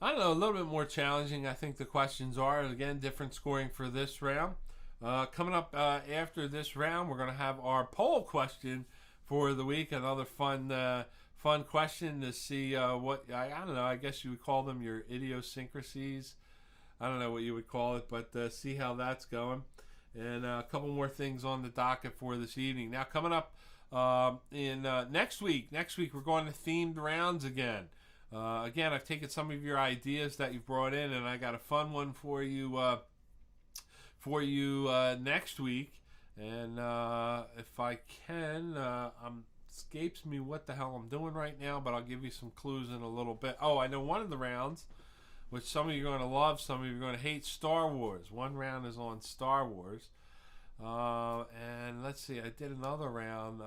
don't know, a little bit more challenging, I think the questions are. Again, different scoring for this round. Coming up after this round, we're going to have our poll question for the week. Another fun question to see what, I don't know, I guess you would call them your idiosyncrasies. I don't know what you would call it, but see how that's going. And a couple more things on the docket for this evening. Now, coming up, next week we're going to themed rounds again. Again, I've taken some of your ideas that you've brought in, and I got a fun one for you next week. And if I can, escapes me what the hell I'm doing right now, but I'll give you some clues in a little bit. Oh, I know one of the rounds, which some of you are going to love, some of you are going to hate, Star Wars. One round is on Star Wars. And let's see, I did another round.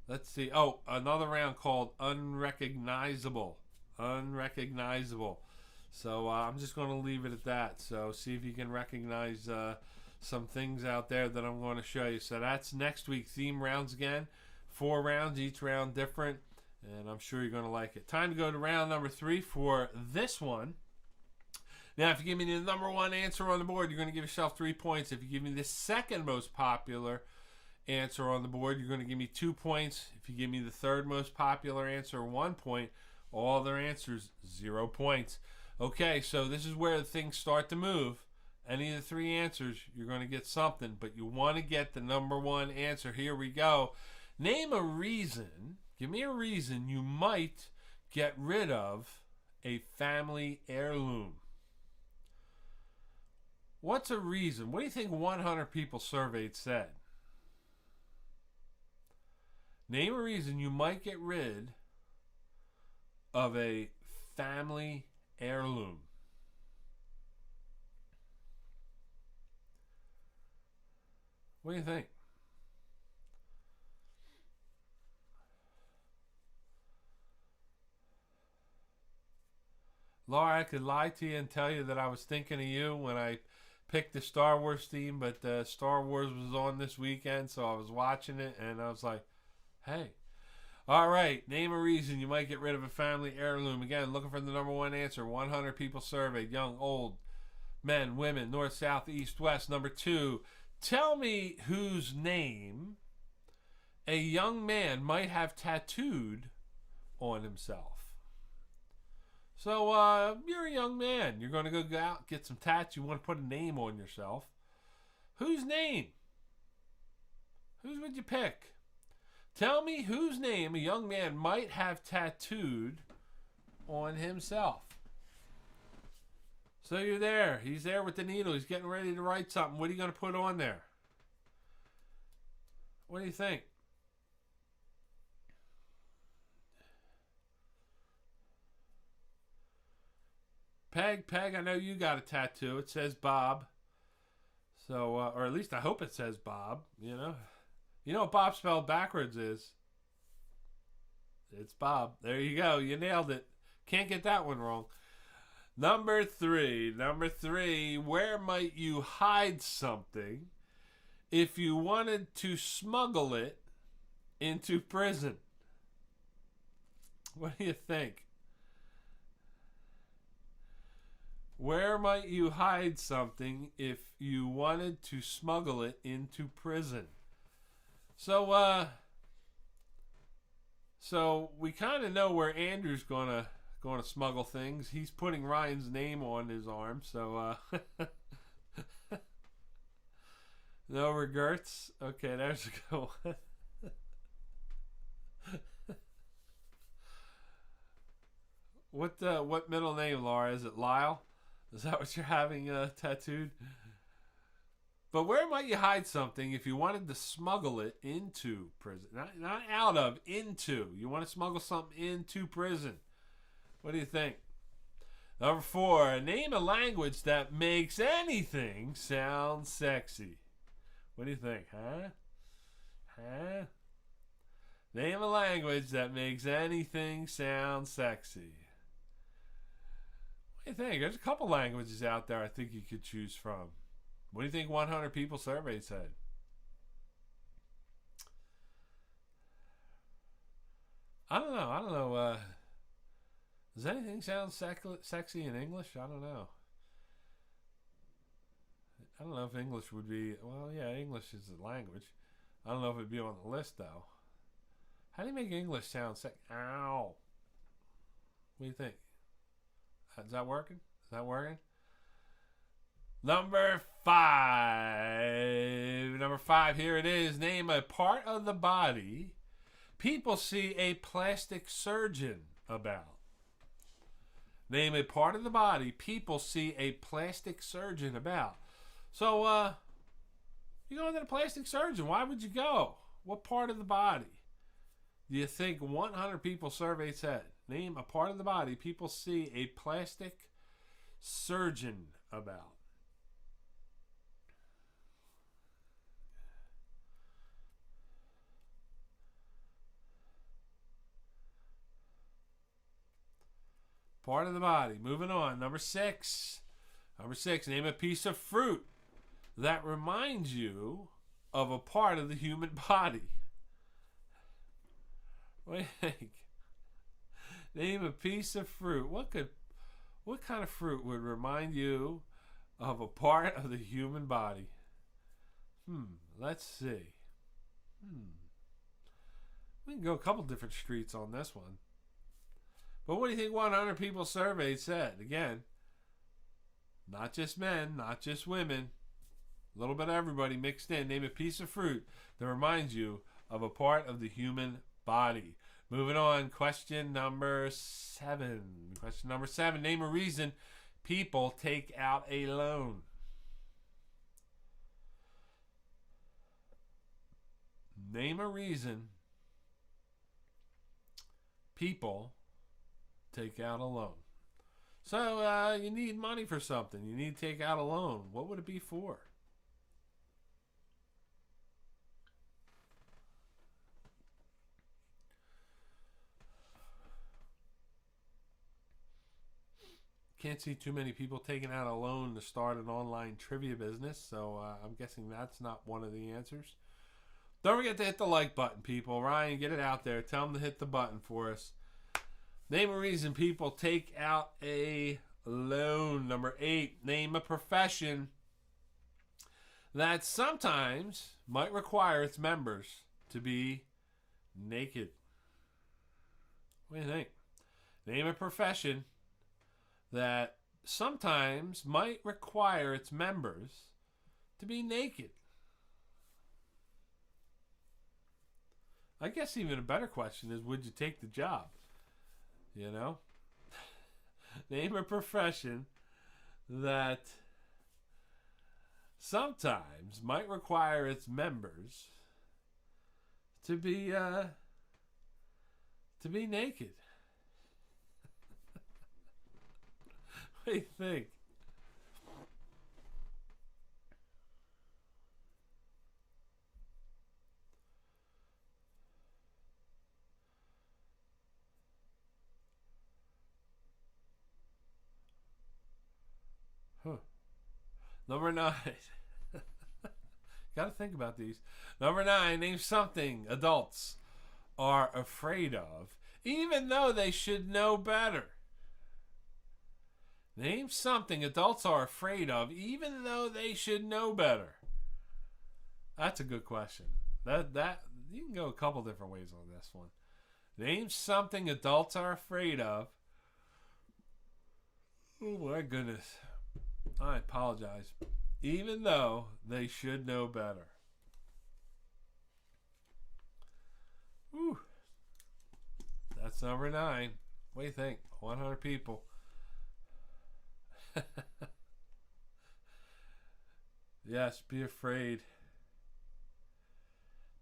Let's see. Oh, another round called Unrecognizable. So I'm just going to leave it at that. So see if you can recognize some things out there that I'm going to show you. So that's next week. Theme rounds again. 4 rounds, each round different. And I'm sure you're going to like it. Time to go to round number 3 for this one. Now, if you give me the number 1 answer on the board, you're going to give yourself 3 points. If you give me the second most popular answer on the board, you're going to give me 2 points. If you give me the third most popular answer, 1 point. All other answers, 0 points. Okay, so this is where things start to move. Any of the 3 answers, you're going to get something, but you want to get the number 1 answer. Here we go. Name a reason, give me a reason you might get rid of a family heirloom? What's a reason? What do you think 100 people surveyed said? Name a reason you might get rid of a family heirloom. What do you think? Laura, I could lie to you and tell you that I was thinking of you when I picked the Star Wars theme, but Star Wars was on this weekend, so I was watching it, and I was like, hey. All right, name a reason you might get rid of a family heirloom. Again, looking for the number one answer. 100 people surveyed, young, old, men, women, north, south, east, west. Number 2, tell me whose name a young man might have tattooed on himself. So, you're a young man. You're going to go out, get some tats. You want to put a name on yourself. Whose name? Whose would you pick? Tell me whose name a young man might have tattooed on himself. So you're there. He's there with the needle. He's getting ready to write something. What are you going to put on there? What do you think? Peg, I know you got a tattoo. It says Bob. So, or at least I hope it says Bob, you know. You know what Bob spelled backwards is? It's Bob. There you go. You nailed it. Can't get that one wrong. Number three, where might you hide something if you wanted to smuggle it into prison? What do you think? Where might you hide something if you wanted to smuggle it into prison? So we kind of know where Andrew's gonna smuggle things. He's putting Ryan's name on his arm, so no regrets. Okay, there's a go. What middle name, Laura? Is it Lyle? Is that what you're having tattooed? But where might you hide something if you wanted to smuggle it into prison? Not out of, into. You want to smuggle something into prison. What do you think? Number 4, name a language that makes anything sound sexy. What do you think, huh? Name a language that makes anything sound sexy. What do you think? There's a couple languages out there I think you could choose from. What do you think 100 people surveyed said? I don't know. Does anything sound sexy in English? I don't know. I don't know if English would be... Well, yeah, English is a language. I don't know if it would be on the list, though. How do you make English sound sexy? Ow. What do you think? Is that working? Number 5, here it is. Name a part of the body people see a plastic surgeon about. Name a part of the body people see a plastic surgeon about. So, you go to the plastic surgeon. Why would you go? What part of the body do you think 100 people surveyed said? Name a part of the body people see a plastic surgeon about. Part of the body. Moving on. Number 6. Name a piece of fruit that reminds you of a part of the human body. What do you think? Name a piece of fruit. What kind of fruit would remind you of a part of the human body? Let's see. We can go a couple different streets on this one. But what do you think 100 people surveyed said? Again, not just men, not just women. A little bit of everybody mixed in. Name a piece of fruit that reminds you of a part of the human body. Moving on, question number 7. Question number 7. Name a reason people take out a loan. Name a reason people take out a loan. So you need money for something. You need to take out a loan. What would it be for? Can't see too many people taking out a loan to start an online trivia business, so I'm guessing that's not one of the answers. Don't forget to hit the like button, people. Ryan, get it out there. Tell them to hit the button for us. Name a reason people take out a loan. Number 8, name a profession that sometimes might require its members to be naked. What do you think? Name a profession that sometimes might require its members to be naked. I guess even a better question is, would you take the job? You know? Name a profession that sometimes might require its members to be naked. What do you think? Number 9. Got to think about these. Number 9, name something adults are afraid of, even though they should know better. Name something adults are afraid of, even though they should know better. That's a good question. That you can go a couple different ways on this one. Name something adults are afraid of. Oh my goodness. I apologize. Even though they should know better. Whew. That's number 9. What do you think? 100 people. Yes, be afraid.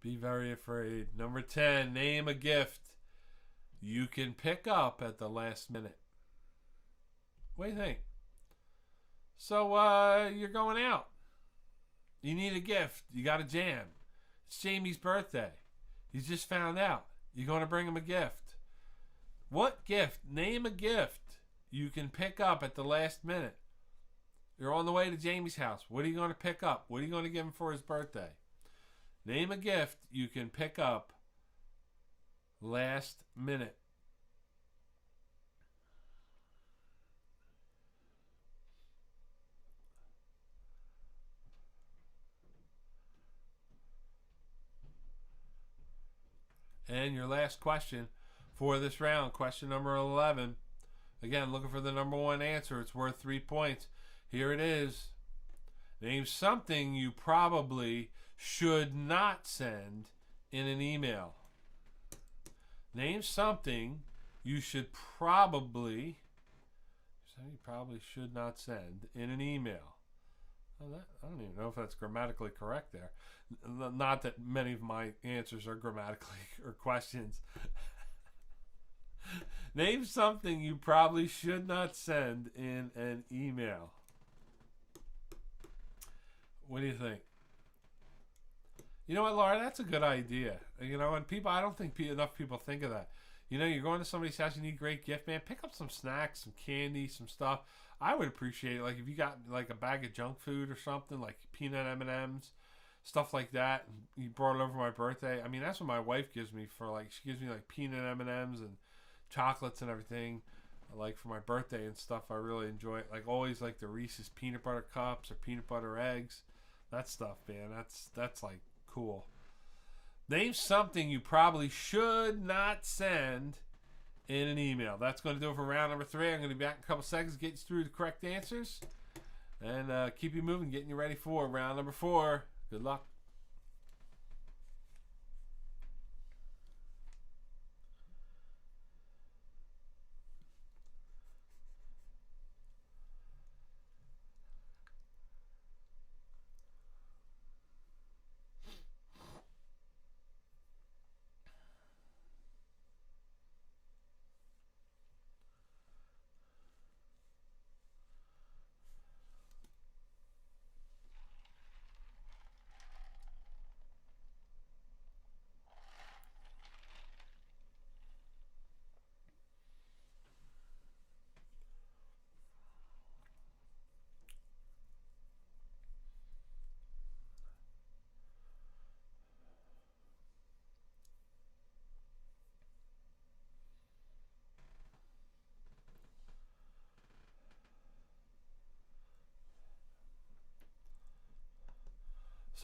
Be very afraid. Number 10, name a gift you can pick up at the last minute. What do you think? So, you're going out. You need a gift. You got a jam. It's Jamie's birthday. He's just found out. You're going to bring him a gift. What gift? Name a gift you can pick up at the last minute. You're on the way to Jamie's house. What are you going to pick up? What are you going to give him for his birthday? Name a gift you can pick up last minute. And your last question for this round, question number 11. Again, looking for the number 1 answer. It's worth 3 points. Here it is. Name something you probably should not send in an email. Name something you probably should not send in an email. Well, I don't even know if that's grammatically correct there. Not that many of my answers are grammatically or questions. Name something you probably should not send in an email. What do you think? You know what, Laura? That's a good idea. You know, and people, I don't think enough people think of that. You know, you're going to somebody's house, you need a great gift, man. Pick up some snacks, some candy, some stuff. I would appreciate it. Like if you got like a bag of junk food or something, like peanut M&Ms, stuff like that. And you brought it over for my birthday. I mean, that's what my wife gives me for like, she gives me like peanut M&Ms and chocolates and everything. Like for my birthday and stuff, I really enjoy it. Like always, like the Reese's peanut butter cups or peanut butter eggs. That stuff, man. That's like cool. Name something you probably should not send in an email. That's going to do it for round number 3. I'm going to be back in a couple seconds to get you through the correct answers and keep you moving, getting you ready for round number 4. Good luck.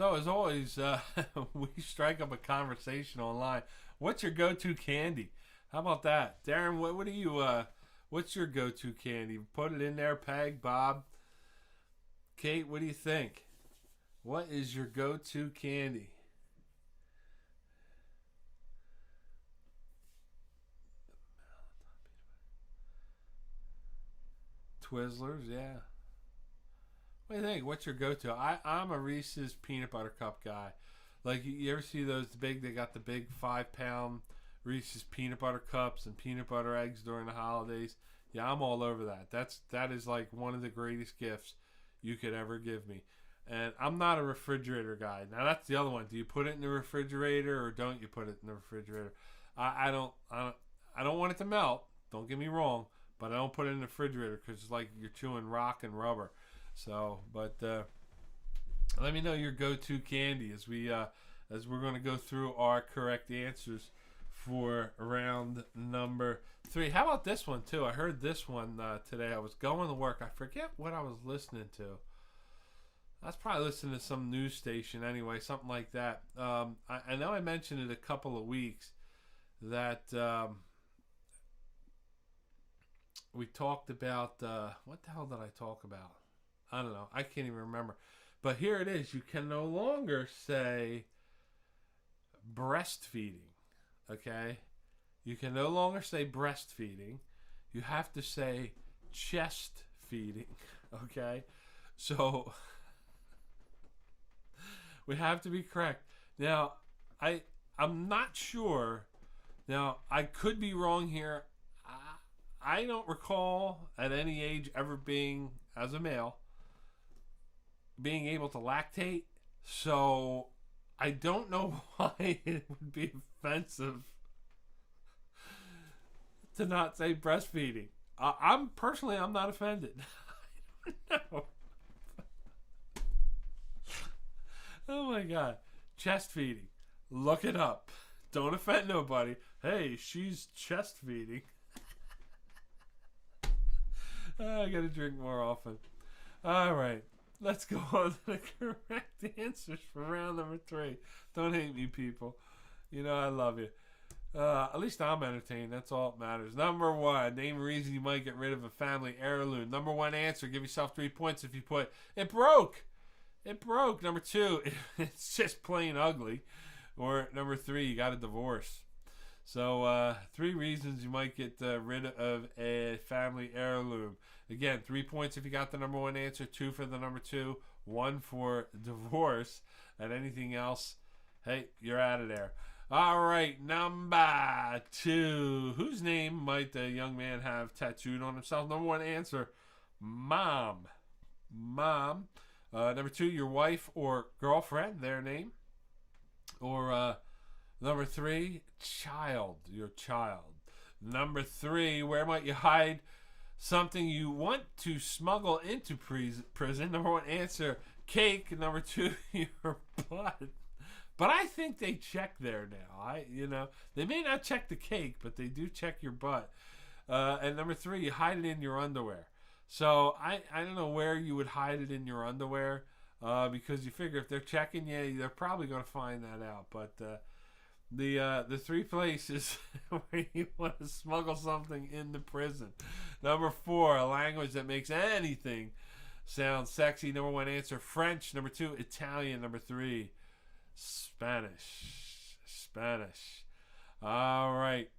So as always, we strike up a conversation online. What's your go-to candy? How about that, Darren? What do you? What's your go-to candy? Put it in there, Peg, Bob, Kate. What do you think? What is your go-to candy? Twizzlers, yeah. What do you think? What's your go-to? I'm a Reese's peanut butter cup guy. Like, you ever see those big? They got the big 5-pound Reese's peanut butter cups and peanut butter eggs during the holidays. Yeah, I'm all over that. That is like one of the greatest gifts you could ever give me. And I'm not a refrigerator guy. Now that's the other one. Do you put it in the refrigerator or don't you put it in the refrigerator? I don't want it to melt. Don't get me wrong. But I don't put it in the refrigerator because it's like you're chewing rock and rubber. So, but let me know your go-to candy as we're going to go through our correct answers for round number 3. How about this one too? I heard this one today. I was going to work. I forget what I was listening to. I was probably listening to some news station anyway, something like that. I know I mentioned it a couple of weeks that. We talked about, what the hell did I talk about? I don't know. I can't even remember. But here it is. You can no longer say breastfeeding. Okay? You can no longer say breastfeeding. You have to say chest feeding. Okay? So, we have to be correct. Now, I'm not sure. Now, I could be wrong here. I don't recall at any age ever being, as a male, being able to lactate. So I don't know why it would be offensive to not say breastfeeding. I'm not offended. I don't know. Oh my God. Chest feeding. Look it up. Don't offend nobody. Hey, she's chest feeding. I gotta drink more often. All right, let's go on to the correct answers for round number 3. Don't hate me, people. You know I love you. At least I'm entertained. That's all that matters. Number 1, name a reason you might get rid of a family heirloom. Number 1 answer, give yourself 3 points if you put, it broke. It broke. Number 2, it's just plain ugly. Or number 3, you got a divorce. So 3 reasons you might get rid of a family heirloom. Again, 3 points if you got the number 1 answer, 2 for the number 2, 1 for divorce, and anything else, hey, you're out of there. All right, number 2. Whose name might the young man have tattooed on himself? Number 1 answer, mom. Mom. Number 2, your wife or girlfriend, their name. Or number 3, child, your child. Number 3, where might you hide something you want to smuggle into prison? Number 1 answer, cake. Number 2, your butt. But I think they check there now. They may not check the cake, but they do check your butt. And number 3, you hide it in your underwear. So I don't know where you would hide it in your underwear, because you figure if they're checking you, they're probably going to find that out. But the 3 places where you want to smuggle something into prison. Number 4, a language that makes anything sound sexy. Number 1 answer, French. Number 2, Italian. Number 3, Spanish. All right.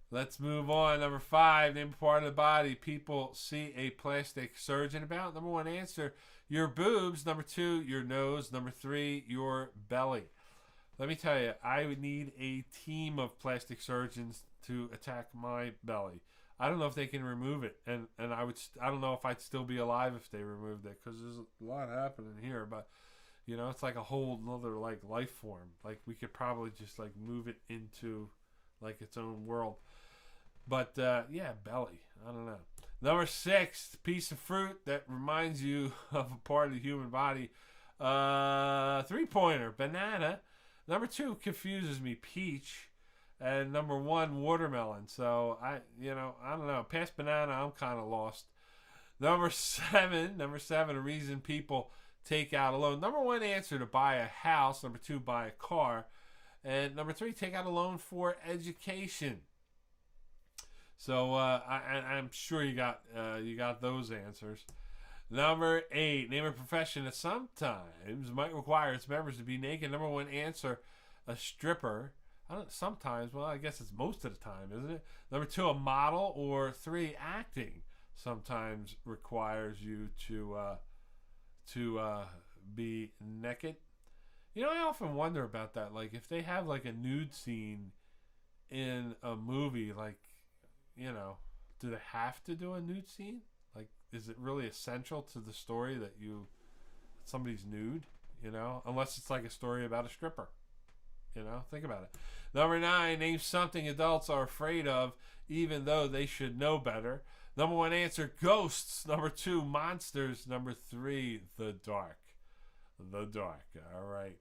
Let's move on. Number 5, name a part of the body people see a plastic surgeon about. Number 1 answer, your boobs. Number 2, your nose. Number 3, your belly. Let me tell you, I would need a team of plastic surgeons to attack my belly. I don't know if they can remove it, and I don't know if I'd still be alive if they removed it, because there's a lot happening here. But it's like a whole other life form. Like we could probably just move it into its own world. But yeah, belly. I don't know. Number 6, piece of fruit that reminds you of a part of the human body. 3-pointer, banana. Number 2 confuses me, peach. And number 1, watermelon. So I don't know. Past banana, I'm kind of lost. Number 7, a reason people take out a loan. Number 1 answer, to buy a house. Number 2, buy a car. And number 3, take out a loan for education. So I'm sure you got those answers. Number 8, name a profession that sometimes might require its members to be naked. Number 1 answer, a stripper. Sometimes, well, I guess it's most of the time, isn't it? Number 2, a model. Or 3, acting sometimes requires you to be naked. You know, I often wonder about that. Like, if they have like a nude scene in a movie, like, you know, do they have to do a nude scene? Like, is it really essential to the story that somebody's nude? You know, unless it's like a story about a stripper. You know, think about it. Number 9, name something adults are afraid of, even though they should know better. Number 1 answer, ghosts. Number 2, monsters. Number 3, the dark. The dark. All right.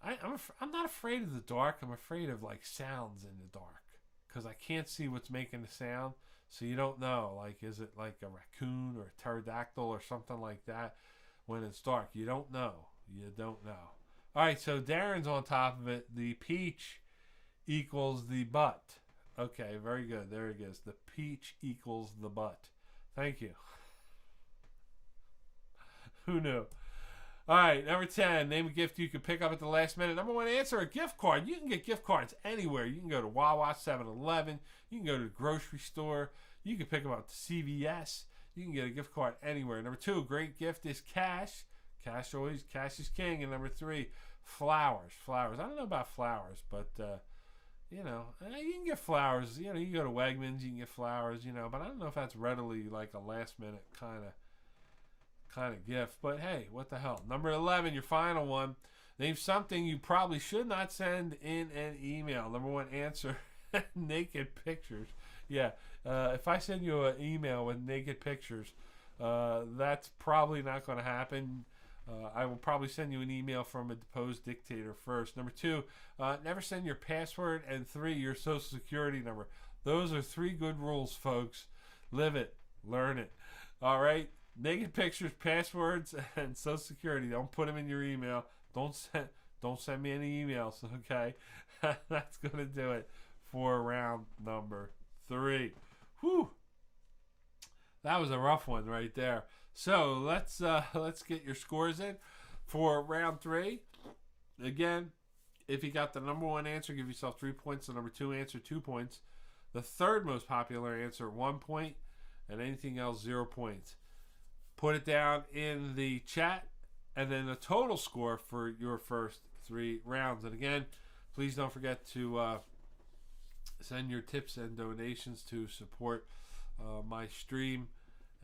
I'm not afraid of the dark. I'm afraid of like sounds in the dark, because I can't see what's making the sound. So you don't know. Like, is it like a raccoon or a pterodactyl or something like that when it's dark? You don't know. You don't know. All right, so Darren's on top of it. The peach equals the butt. Okay, very good. There it is. The peach equals the butt. Thank you. Who knew? All right, number 10, name a gift you can pick up at the last minute. Number 1 answer, a gift card. You can get gift cards anywhere. You can go to Wawa, 7-Eleven. You can go to the grocery store. You can pick them up at CVS. You can get a gift card anywhere. Number 2, great gift is cash. Cash is king. And number 3, flowers. Flowers. I don't know about flowers, but, you know, you can get flowers. You know, you can go to Wegmans, you can get flowers, you know, but I don't know if that's readily like a last minute kind of gift. But hey, what the hell. Number 11, your final one. Name something you probably should not send in an email. Number 1 answer, naked pictures. Yeah, if I send you an email with naked pictures, that's probably not going to happen. I will probably send you an email from a deposed dictator first. Number 2, never send your password. And 3, your social security number. Those are 3 good rules, folks. Live it. Learn it. All right? Naked pictures, passwords, and social security. Don't put them in your email. Don't send me any emails, okay? That's going to do it for round number 3. Whew. That was a rough one right there. So let's get your scores in for round 3. Again, if you got the number 1 answer, give yourself 3 points. The number 2 answer, 2 points. The third most popular answer, 1 point, and anything else, 0 points. Put it down in the chat, and then the total score for your first 3 rounds. And again, please don't forget to send your tips and donations to support my stream.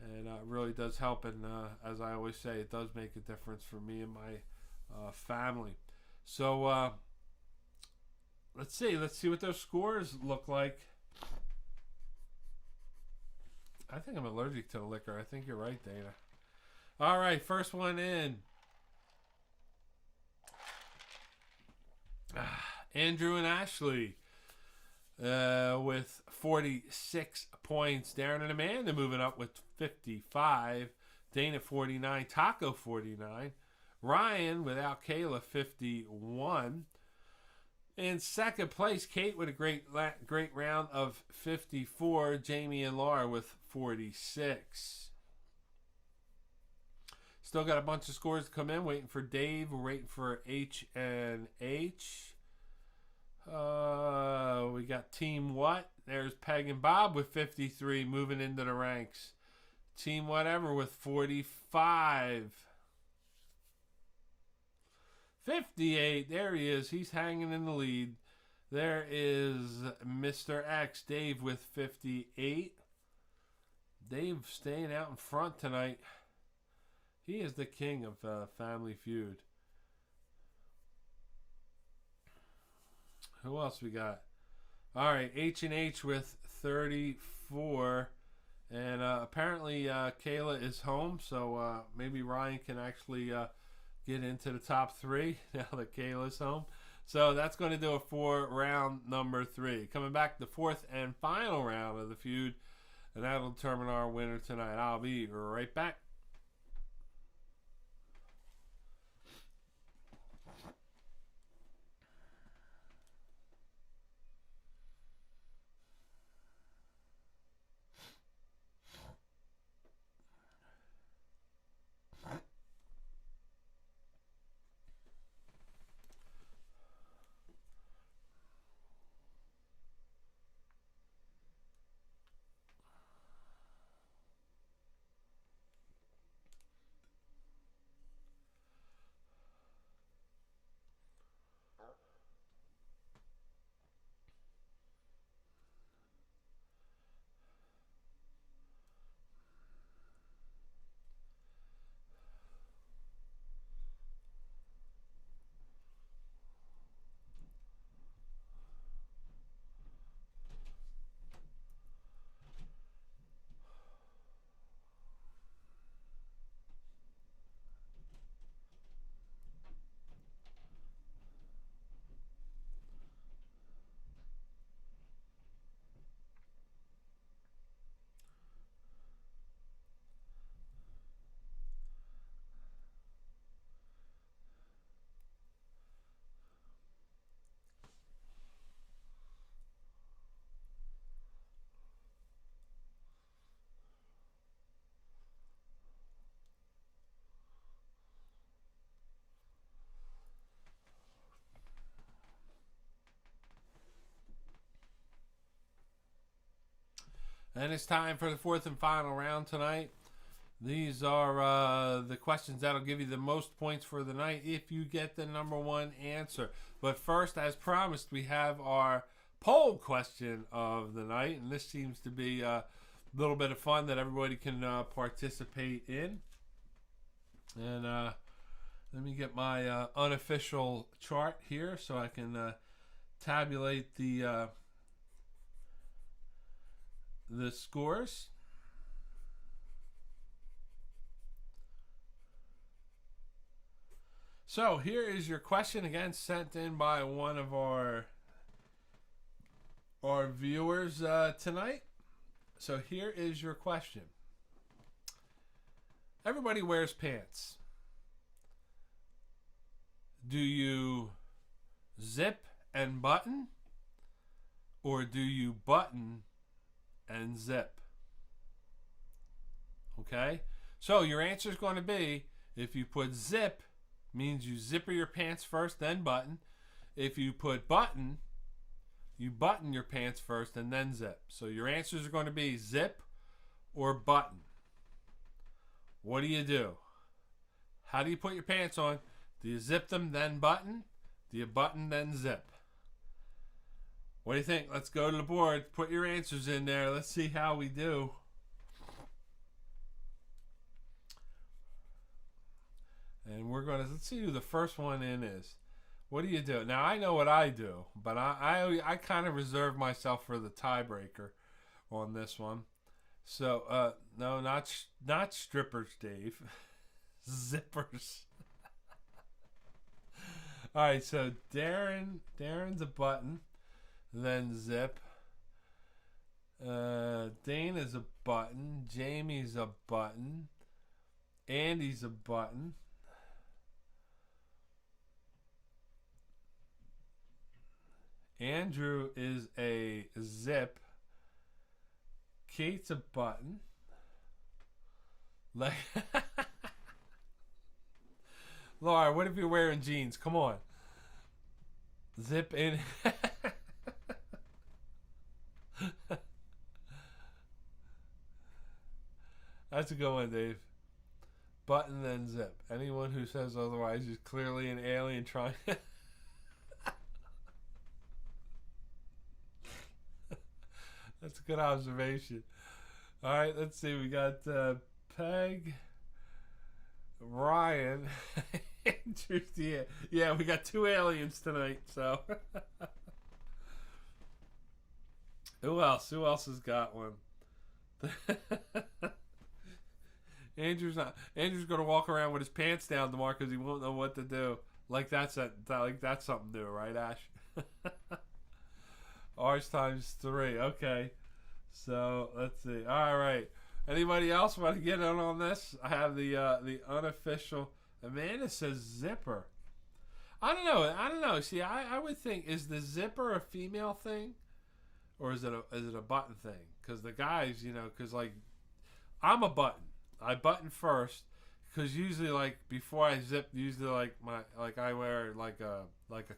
And it really does help, and as I always say, it does make a difference for me and my family. So let's see what those scores look like. I think I'm allergic to the liquor. I think you're right, Dana. All right, first one in. Andrew and Ashley with 46 points. Darren and Amanda moving up with 55. Dana 49. Taco 49. Ryan without Kayla 51. In second place, Kate with a great round of 54. Jamie and Laura with 46. Still got a bunch of scores to come in. Waiting for Dave. We're waiting for H and H. We got Team What? There's Peg and Bob with 53 moving into the ranks. Team Whatever with 45. 58. There he is. He's hanging in the lead. There is Mr. X, Dave with 58. Dave staying out in front tonight. He is the king of Family Feud. Who else we got? All right, H&H with 34. And apparently Kayla is home, so maybe Ryan can actually get into the top 3 now that Kayla's home. So that's going to do it for round number 3. Coming back to the 4th and final round of the feud, and that'll determine our winner tonight. I'll be right back. And it's time for the fourth and final round tonight. These are the questions that'll give you the most points for the night if you get the number one answer. But first, as promised, we have our poll question of the night. And this seems to be a little bit of fun that everybody can participate in. And let me get my unofficial chart here so I can tabulate the scores. So here is your question, again sent in by one of our viewers tonight. So here is your question. Everybody wears pants. Do you zip and button, or do you button and zip? Okay? So your answer is going to be, if you put zip, means you zipper your pants first, then button. If you put button, you button your pants first and then zip. So your answers are going to be zip or button. What do you do? How do you put your pants on? Do you zip them, then button? Do you button, then zip? What do you think? Let's go to the board. Put your answers in there. Let's see how we do. And we're going to, let's see who the first one in is. What do you do? Now, I know what I do, but I kind of reserve myself for the tiebreaker on this one. So, no, not strippers, Dave. Zippers. All right, so Darren's a button, then zip. Dane is a button. Jamie's a button. Andy's a button. Andrew is a zip. Kate's a button. Like, Laura, what if you're wearing jeans? Come on. Zip in. That's a good one, Dave. Button then zip. Anyone who says otherwise is clearly an alien trying. That's a good observation. All right, let's see. We got Peg, Ryan, Andrew. Yeah, we got two aliens tonight. So, who else? Who else has got one? Andrew's gonna walk around with his pants down tomorrow because he won't know what to do. Like that's something new, right, Ash? Ours times 3. Okay. So let's see. All right. Anybody else want to get in on this? I have the unofficial. Amanda says zipper. I don't know. See, I would think, is the zipper a female thing, or is it a button thing? Because the guys, because like I'm a button. I button first. Because usually, like before I zip, usually I wear like a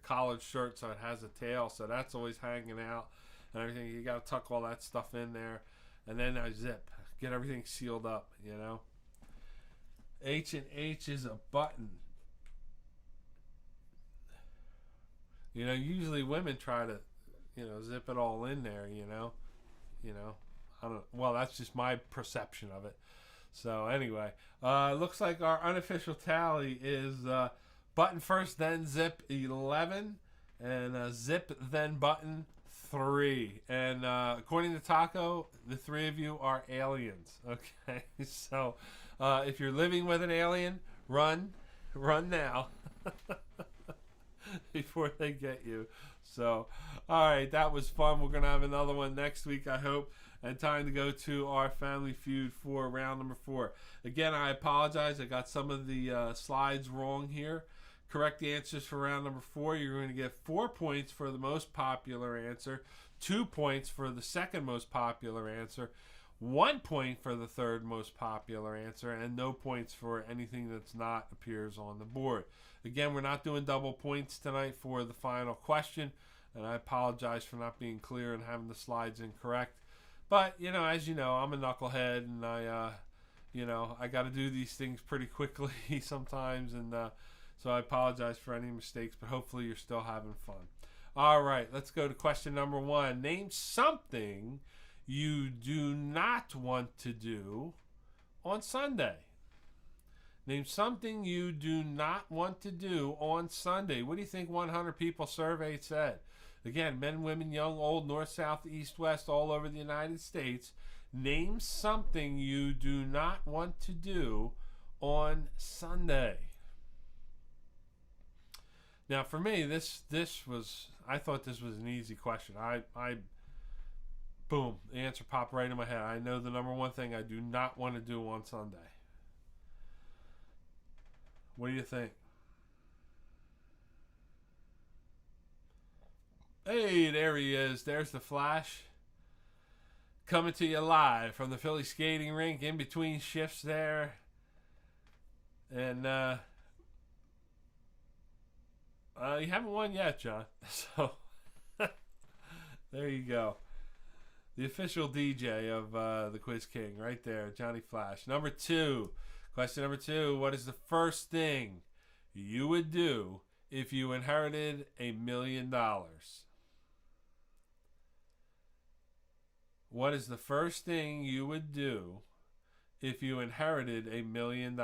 collared shirt, so it has a tail, so that's always hanging out and everything. You got to tuck all that stuff in there, and then I zip, get everything sealed up. H&H is a button. Usually women try to, zip it all in there. I don't. Well, that's just my perception of it. So anyway, looks like our unofficial tally is button first, then zip 11, and zip then button 3. And according to Taco, the 3 of you are aliens. Okay, so if you're living with an alien, run now before they get you. So, all right, that was fun. We're gonna have another one next week, I hope. And time to go to our Family Feud for round number 4. Again, I apologize. I got some of the slides wrong here. Correct answers for round number 4. You're going to get 4 points for the most popular answer, 2 points for the second most popular answer, 1 point for the third most popular answer, and no points for anything that's not appears on the board. Again, we're not doing double points tonight for the final question, and I apologize for not being clear and having the slides incorrect. But, you know, as you know, I'm a knucklehead, and I got to do these things pretty quickly sometimes, and so I apologize for any mistakes, but hopefully you're still having fun. All right, let's go to question number 1. Name something you do not want to do on Sunday. Name something you do not want to do on Sunday. What do you think 100 people surveyed said? Again, men, women, young, old, north, south, east, west, all over the United States. Name something you do not want to do on Sunday. Now, for me, I thought this was an easy question. Boom, the answer popped right in my head. I know the number one thing I do not want to do on Sunday. What do you think? Hey, there he is. There's the Flash. Coming to you live from the Philly skating rink in between shifts there. And you haven't won yet, John. So there you go. The official DJ of the Quiz King right there, Johnny Flash. Number 2. Question number 2. What is the first thing you would do if you inherited $1 million? What is the first thing you would do if you inherited $1 million?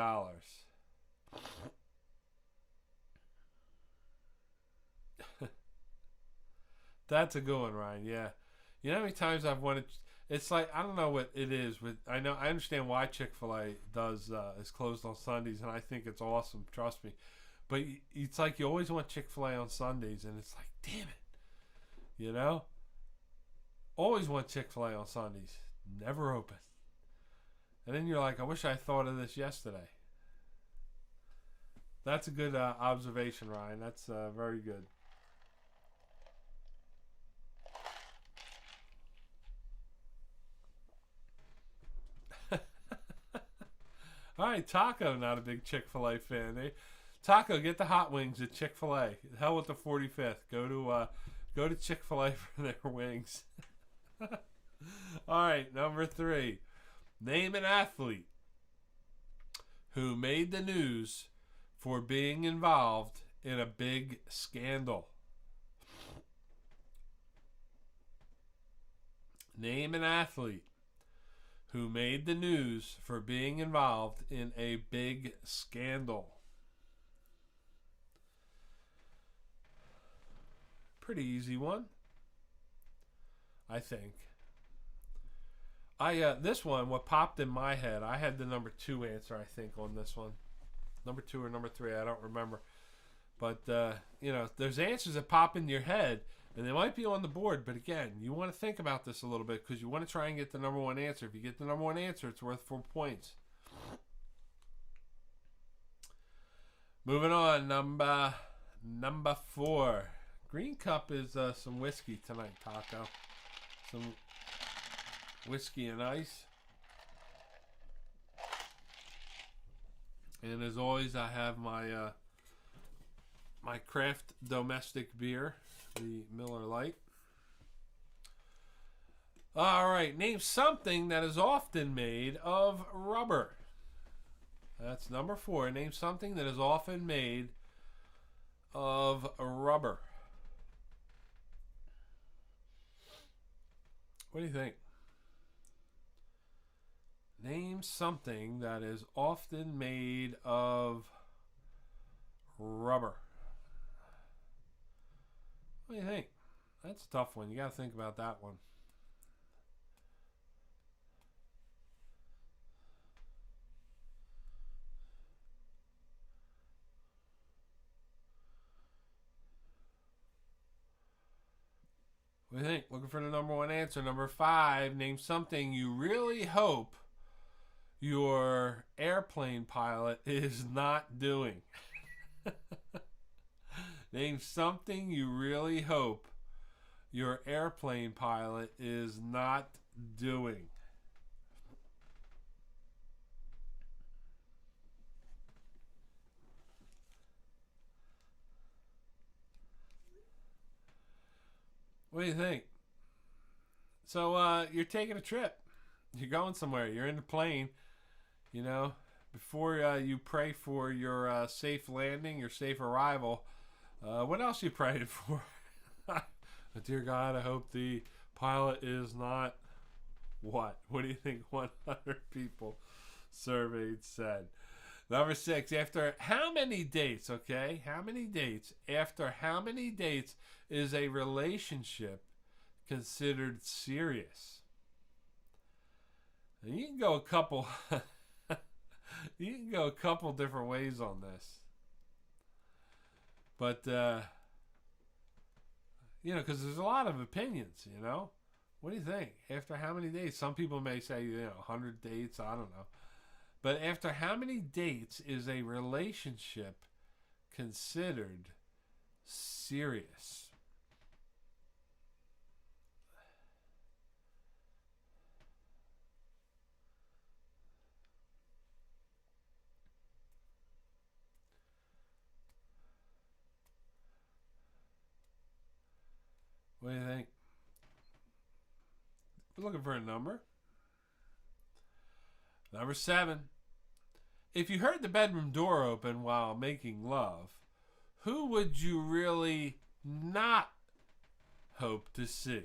That's a good one, Ryan. Yeah. You know how many times I've wanted... It's like, I don't know what it is. I understand why Chick-fil-A is closed on Sundays, and I think it's awesome. Trust me. But it's like you always want Chick-fil-A on Sundays, and it's like, damn it. You know? Always want Chick-fil-A on Sundays. Never open. And then you're like, I wish I thought of this yesterday. That's a good observation, Ryan. That's very good. All right, Taco, not a big Chick-fil-A fan. Taco, get the hot wings at Chick-fil-A. Hell with the 45th. Go to Chick-fil-A for their wings. All right, number 3. Name an athlete who made the news for being involved in a big scandal. Name an athlete who made the news for being involved in a big scandal. Pretty easy one, I think. This one, what popped in my head, I had the number 2 answer, I think, on this one. Number 2 or number 3, I don't remember. But, there's answers that pop in your head, and they might be on the board, but again, you want to think about this a little bit because you want to try and get the number 1 answer. If you get the number 1 answer, it's worth 4 points. Moving on, number 4. Green Cup is some whiskey tonight, Taco. Some whiskey and ice. And as always, I have my my craft domestic beer, the Miller Lite. All right, name something that is often made of rubber. That's number 4. Name something that is often made of rubber. What do you think? Name something that is often made of rubber. What do you think? That's a tough one. You got to think about that one. What do you think? Looking for the number 1 answer. Number 5, name something you really hope your airplane pilot is not doing. Name something you really hope your airplane pilot is not doing. What do you think? So you're taking a trip. You're going somewhere. You're in the plane. You know, before you pray for your safe landing, your safe arrival, what else you praying for? Dear God, I hope the pilot is not what? What do you think 100 people surveyed said? Number 6, after how many dates, okay? How many dates? After how many dates is a relationship considered serious? And you can go a couple you can go a couple different ways on this. But you know, because there's a lot of opinions, you know. What do you think? After how many dates? Some people may say, 100 dates, I don't know. But after how many dates is a relationship considered serious? What do you think? We're looking for a number. Number 7. If you heard the bedroom door open while making love, who would you really not hope to see?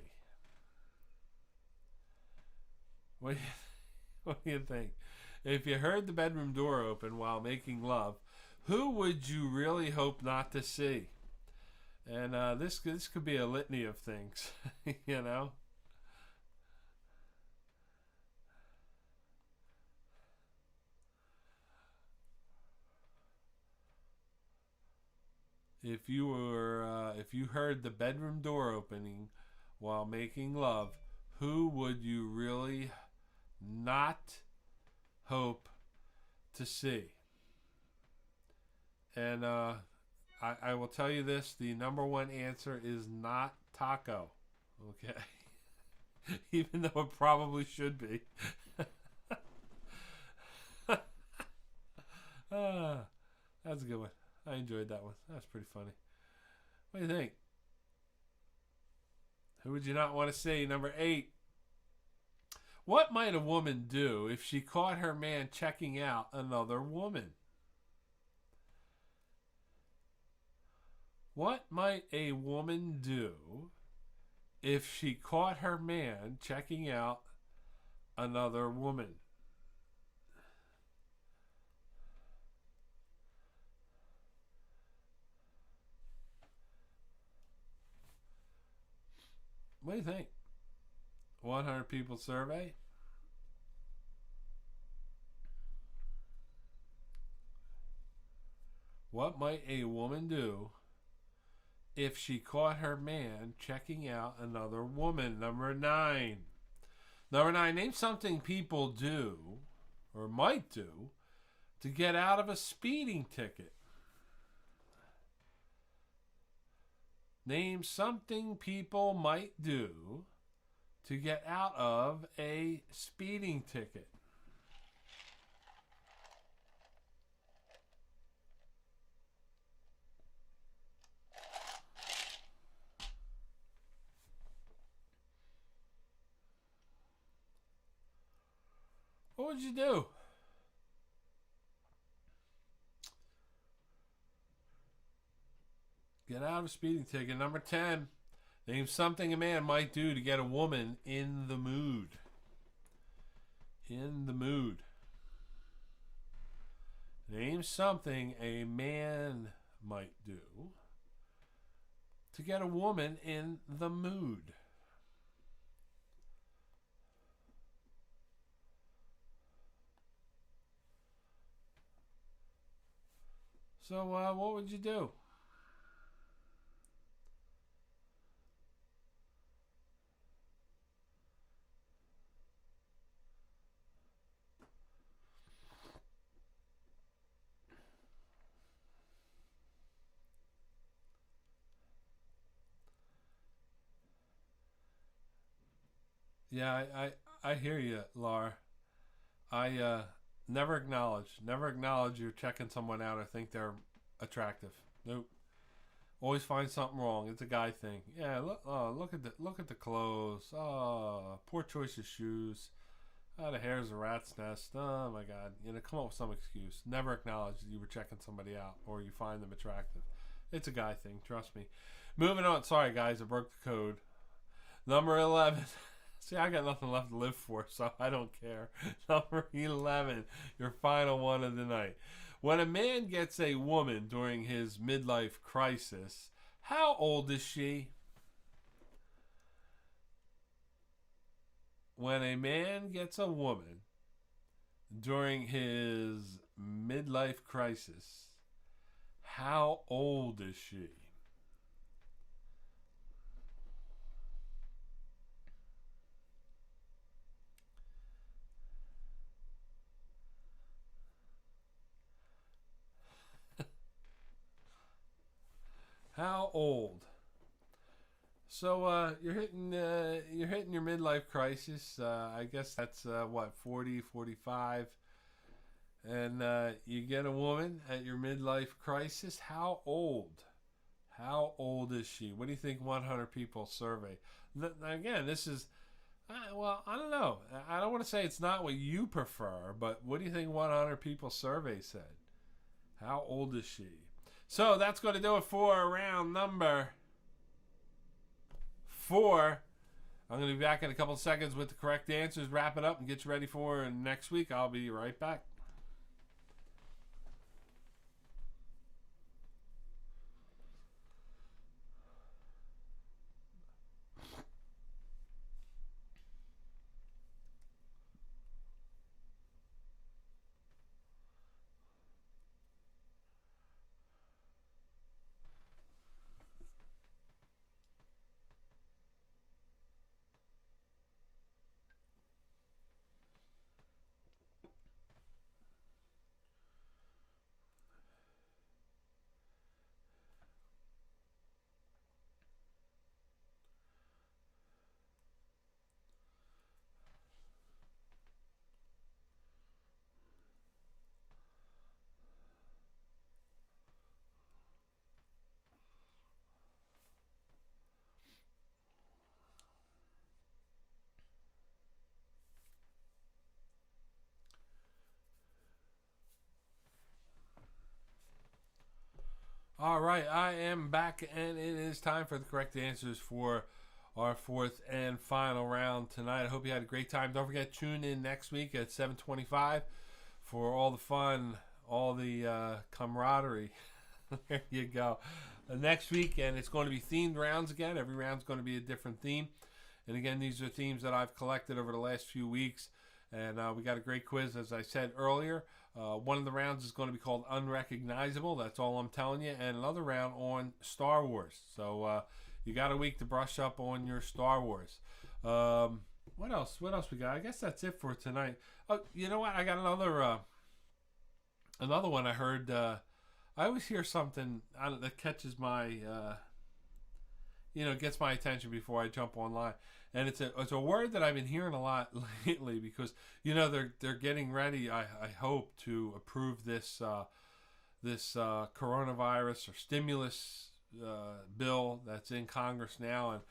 What do you think? If you heard the bedroom door open while making love, who would you really hope not to see? And this could be a litany of things, you know. If you heard the bedroom door opening while making love, who would you really not hope to see? And I will tell you this: the number one answer is not Taco. Okay, even though it probably should be. That's a good one. I enjoyed that one. That's pretty funny. What do you think? Who would you not want to see? Number 8. What might a woman do if she caught her man checking out another woman? What might a woman do if she caught her man checking out another woman? What do you think? 100 people survey. What might a woman do if she caught her man checking out another woman? Number 9. Number 9, name something people do or might do to get out of a speeding ticket. Name something people might do to get out of a speeding ticket. What would you do? Get out of a speeding ticket. Number 10. Name something a man might do to get a woman in the mood. In the mood. Name something a man might do to get a woman in the mood. So, what would you do? Yeah, I hear you, Laura. I never acknowledge you're checking someone out or think they're attractive. Nope. Always find something wrong. It's a guy thing. Yeah, look at the clothes. Oh, poor choice of shoes. Oh, the hair's a rat's nest. Oh my God. Come up with some excuse. Never acknowledge that you were checking somebody out or you find them attractive. It's a guy thing, trust me. Moving on. Sorry guys, I broke the code. Number 11. See, I got nothing left to live for, so I don't care. Number 11, your final one of the night. When a man gets a woman during his midlife crisis, how old is she? When a man gets a woman during his midlife crisis, how old is she? How old? So you're hitting your midlife crisis. I guess that's what, 40, 45, and you get a woman at your midlife crisis. How old? How old is she? What do you think? 100 people survey. Again, this is well, I don't know. I don't want to say it's not what you prefer, but what do you think? 100 people survey said. How old is she? So that's going to do it for round number 4. I'm going to be back in a couple of seconds with the correct answers, wrap it up, and get you ready for next week. I'll be right back. All right, I am back, and it is time for the correct answers for our 4th and final round tonight. I hope you had a great time. Don't forget, tune in next week at 7:25 for all the fun, all the camaraderie. There you go. Next week, and it's going to be themed rounds again. Every round's going to be a different theme. And again, these are themes that I've collected over the last few weeks. And we got a great quiz, as I said earlier. One of the rounds is going to be called Unrecognizable. That's all I'm telling you. And another round on Star Wars. So you got a week to brush up on your Star Wars. What else? What else we got? I guess that's it for tonight. Oh, you know what? I got another one I heard. I always hear something that catches my, gets my attention before I jump online. And it's a word that I've been hearing a lot lately because they're getting ready. I hope to approve this coronavirus or stimulus bill that's in Congress now, and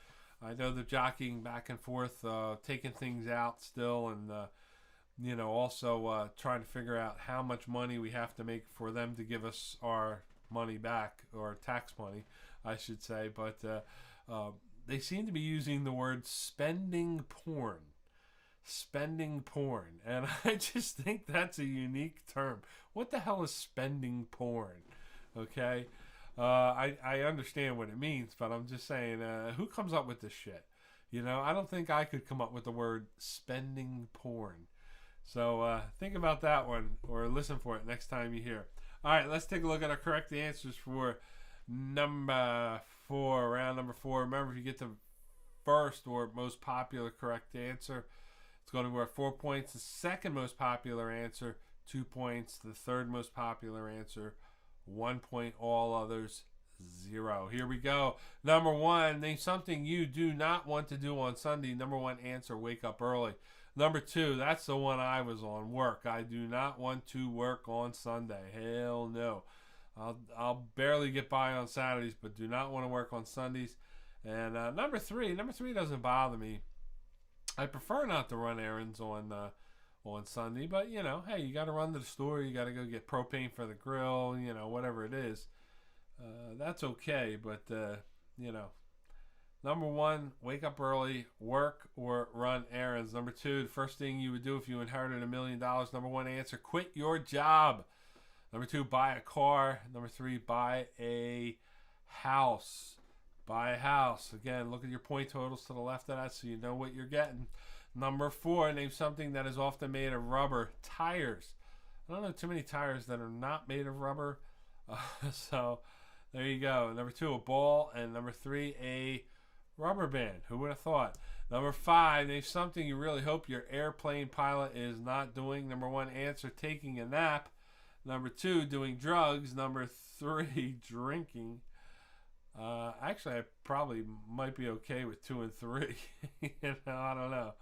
I know they're jockeying back and forth, taking things out still, and also trying to figure out how much money we have to make for them to give us our money back, or tax money, I should say, but. They seem to be using the word spending porn, and I just think that's a unique term. What the hell is spending porn? Okay, I understand what it means, but I'm just saying, who comes up with this shit? I don't think I could come up with the word spending porn. So think about that one, or listen for it next time you hear it. All right, let's take a look at our correct answers for number 4, round number 4. Remember, if you get the first or most popular correct answer, it's going to be worth 4 points. The second most popular answer, 2 points. The third most popular answer, 1 point. All others, 0. Here we go. Number 1, name something you do not want to do on Sunday. Number 1 answer, wake up early. Number 2, that's the one I was on, work. I do not want to work on Sunday. Hell no. I'll barely get by on Saturdays, but do not want to work on Sundays. And number three doesn't bother me. I prefer not to run errands on Sunday, but you know, hey, you got to run to the store, you got to go get propane for the grill, you know, whatever it is. That's okay, but you know, number one, wake up early, work or run errands. Number two, the first thing you would do if you inherited $1 million. Number one answer, quit your job. Number two, buy a car. Number three, buy a house. Buy a house. Again, look at your point totals to the left of that so you know what you're getting. Number four, name something that is often made of rubber. Tires. I don't know too many tires that are not made of rubber. So there you go. Number two, a ball. And number three, a rubber band. Who would have thought? Number five, name something you really hope your airplane pilot is not doing. Number one answer, taking a nap. Number two, doing drugs. Number three, drinking. Actually, I probably might be okay with 2 and 3. You know, I don't know.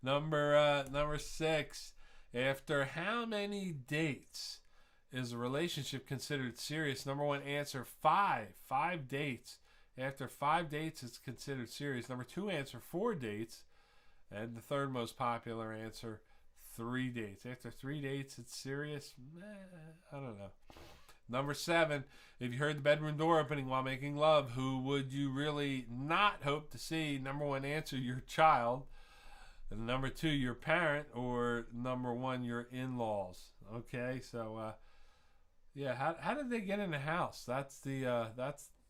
Number 6. After how many dates is a relationship considered serious? Number one answer, 5. 5 dates. After 5 dates, it's considered serious. Number two answer, 4 dates. And the third most popular answer, 3 dates. After 3 dates, it's serious? I don't know. Number 7, if you heard the bedroom door opening while making love, who would you really not hope to see? Number one answer, your child. And number two, your parent. Or number one, your in-laws. Okay, so yeah, how did they get in the house? That's the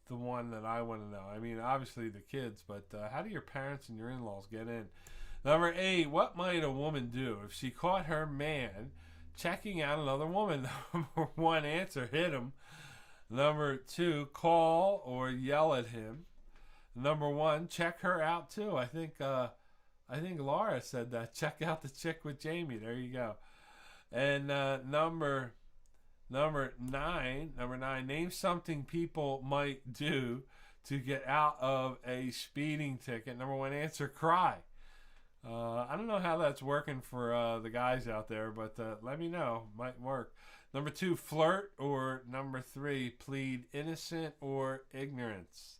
one that I want to know. I mean, obviously the kids, but how do your parents and your in-laws get in? Number 8, what might a woman do if she caught her man checking out another woman? Number one answer, hit him. Number two, call or yell at him. Number one, check her out too. I think Laura said that. Check out the chick with Jamie. There you go. And number 9, name something people might do to get out of a speeding ticket. Number one answer, cry. I don't know how that's working for the guys out there, but let me know. Might work. Number 2, flirt. Or number 3, plead innocent or ignorance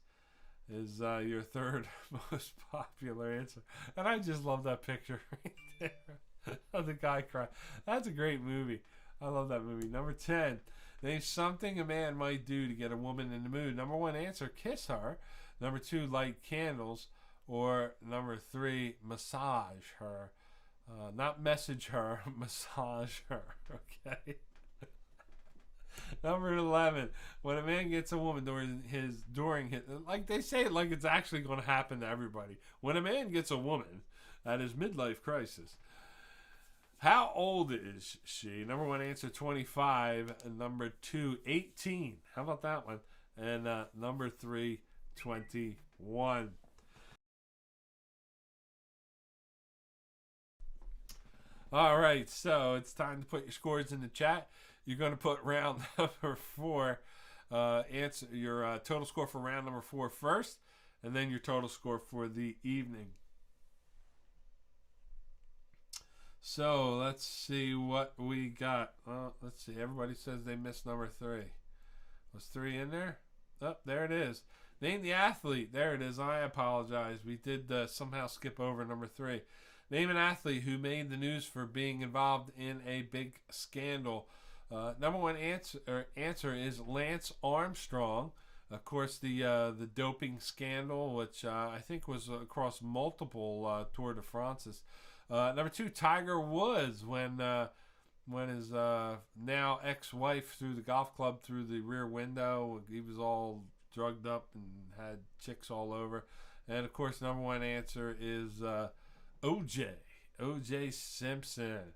is your third most popular answer. And I just love that picture right there of the guy crying. That's a great movie. I love that movie. Number 10, name something a man might do to get a woman in the mood. Number 1 answer, kiss her. Number 2, light candles. Or number 3, massage her. Not message her, massage her. Okay. Number 11, when a man gets a woman during his, like they say it like it's actually going to happen to everybody. When a man gets a woman at his midlife crisis, how old is she? Number 1 answer, 25. And number 2, 18. How about that one? And number 3, 21. All right, so it's time to put your scores in the chat. You're going to put round number 4, answer your total score for round number 4 first, and then your total score for the evening. So let's see what we got. Well, let's see. Everybody says they missed number 3. Was 3 in there? Oh, there it is. Name the athlete. There it is. I apologize. We did somehow skip over number 3. Name an athlete who made the news for being involved in a big scandal. Number 1 answer is Lance Armstrong. Of course, the doping scandal, which I think was across multiple Tour de France's. Number 2, Tiger Woods, when his now ex-wife threw the golf club through the rear window. He was all drugged up and had chicks all over. And of course, number 1 answer is O.J. Simpson.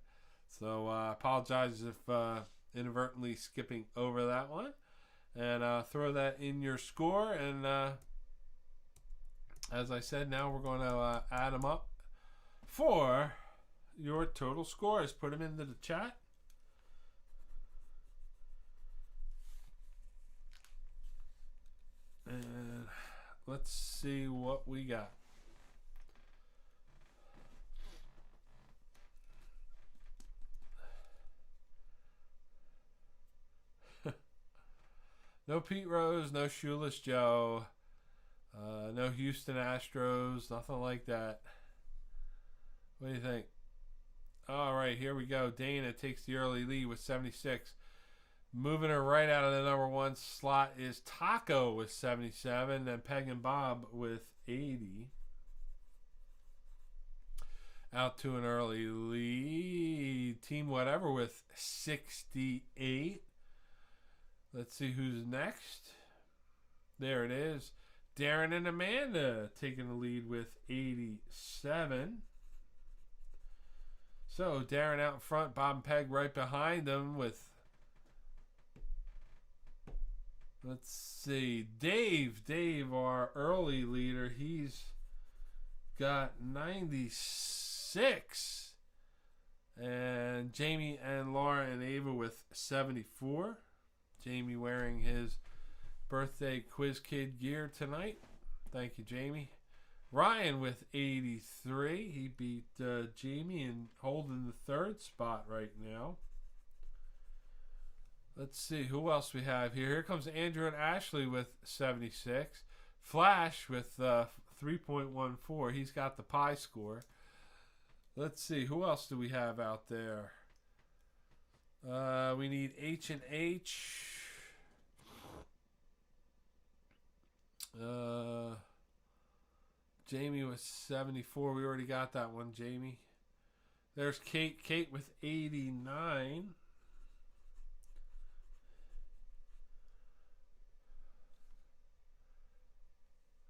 So I apologize if inadvertently skipping over that one. And throw that in your score. And as I said, now we're going to add them up for your total scores. Put them into the chat. And let's see what we got. No Pete Rose, no Shoeless Joe, no Houston Astros, nothing like that. What do you think? All right, here we go. Dana takes the early lead with 76. Moving her right out of the number one slot is Taco with 77, and Peg and Bob with 80. Out to an early lead. Team Whatever with 68. Let's see who's next. There it is. Darren and Amanda taking the lead with 87. So Darren out in front, Bob and Peg right behind them with, let's see, Dave, our early leader, he's got 96. And Jamie and Laura and Ava with 74. Jamie wearing his birthday Quiz Kid gear tonight. Thank you, Jamie. Ryan with 83. He beat Jamie and holding the third spot right now. Let's see who else we have here. Here comes Andrew and Ashley with 76. Flash with 3.14. He's got the pie score. Let's see who else do we have out there. We need H and H. Jamie with 74. We already got that one, Jamie. There's Kate. Kate with 89.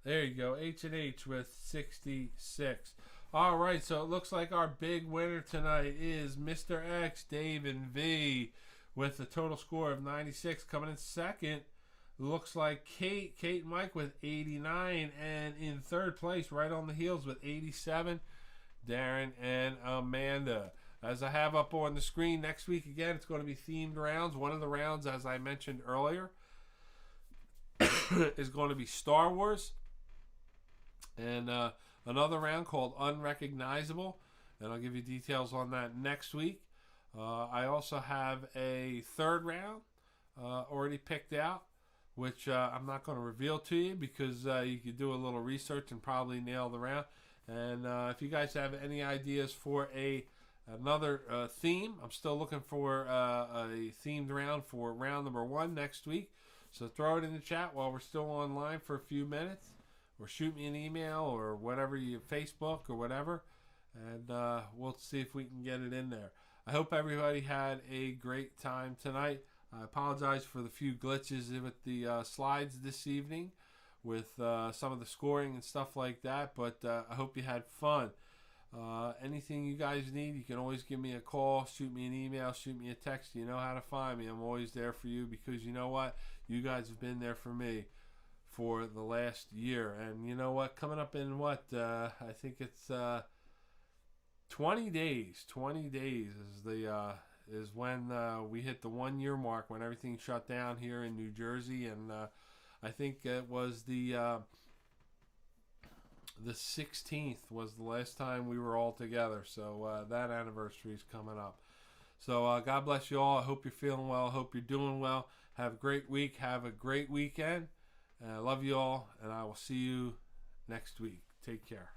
There you go. H&H with 66. All right, so it looks like our big winner tonight is Mr. X, Dave, and V with a total score of 96. Coming in second, looks like Kate and Mike with 89. And in third place, right on the heels with 87, Darren and Amanda. As I have up on the screen, next week, again, it's going to be themed rounds. One of the rounds, as I mentioned earlier, is going to be Star Wars. And another round called Unrecognizable, and I'll give you details on that next week. I also have a third round already picked out, which I'm not going to reveal to you because you could do a little research and probably nail the round. And if you guys have any ideas for another theme, I'm still looking for a themed round for round number 1 next week. So throw it in the chat while we're still online for a few minutes. Or shoot me an email or whatever, Facebook or whatever, and we'll see if we can get it in there. I hope everybody had a great time tonight. I apologize for the few glitches with the slides this evening with some of the scoring and stuff like that, but I hope you had fun. Anything you guys need, you can always give me a call, shoot me an email, shoot me a text. You know how to find me. I'm always there for you because you know what? You guys have been there for me for the last year. And you know what, coming up in I think it's 20 days is when we hit the 1 year mark when everything shut down here in New Jersey. And I think it was the 16th was the last time we were all together, so that anniversary is coming up. So God bless you all. I hope you're feeling well. I hope you're doing well. Have a great week. Have a great weekend. I love you all, and I will see you next week. Take care.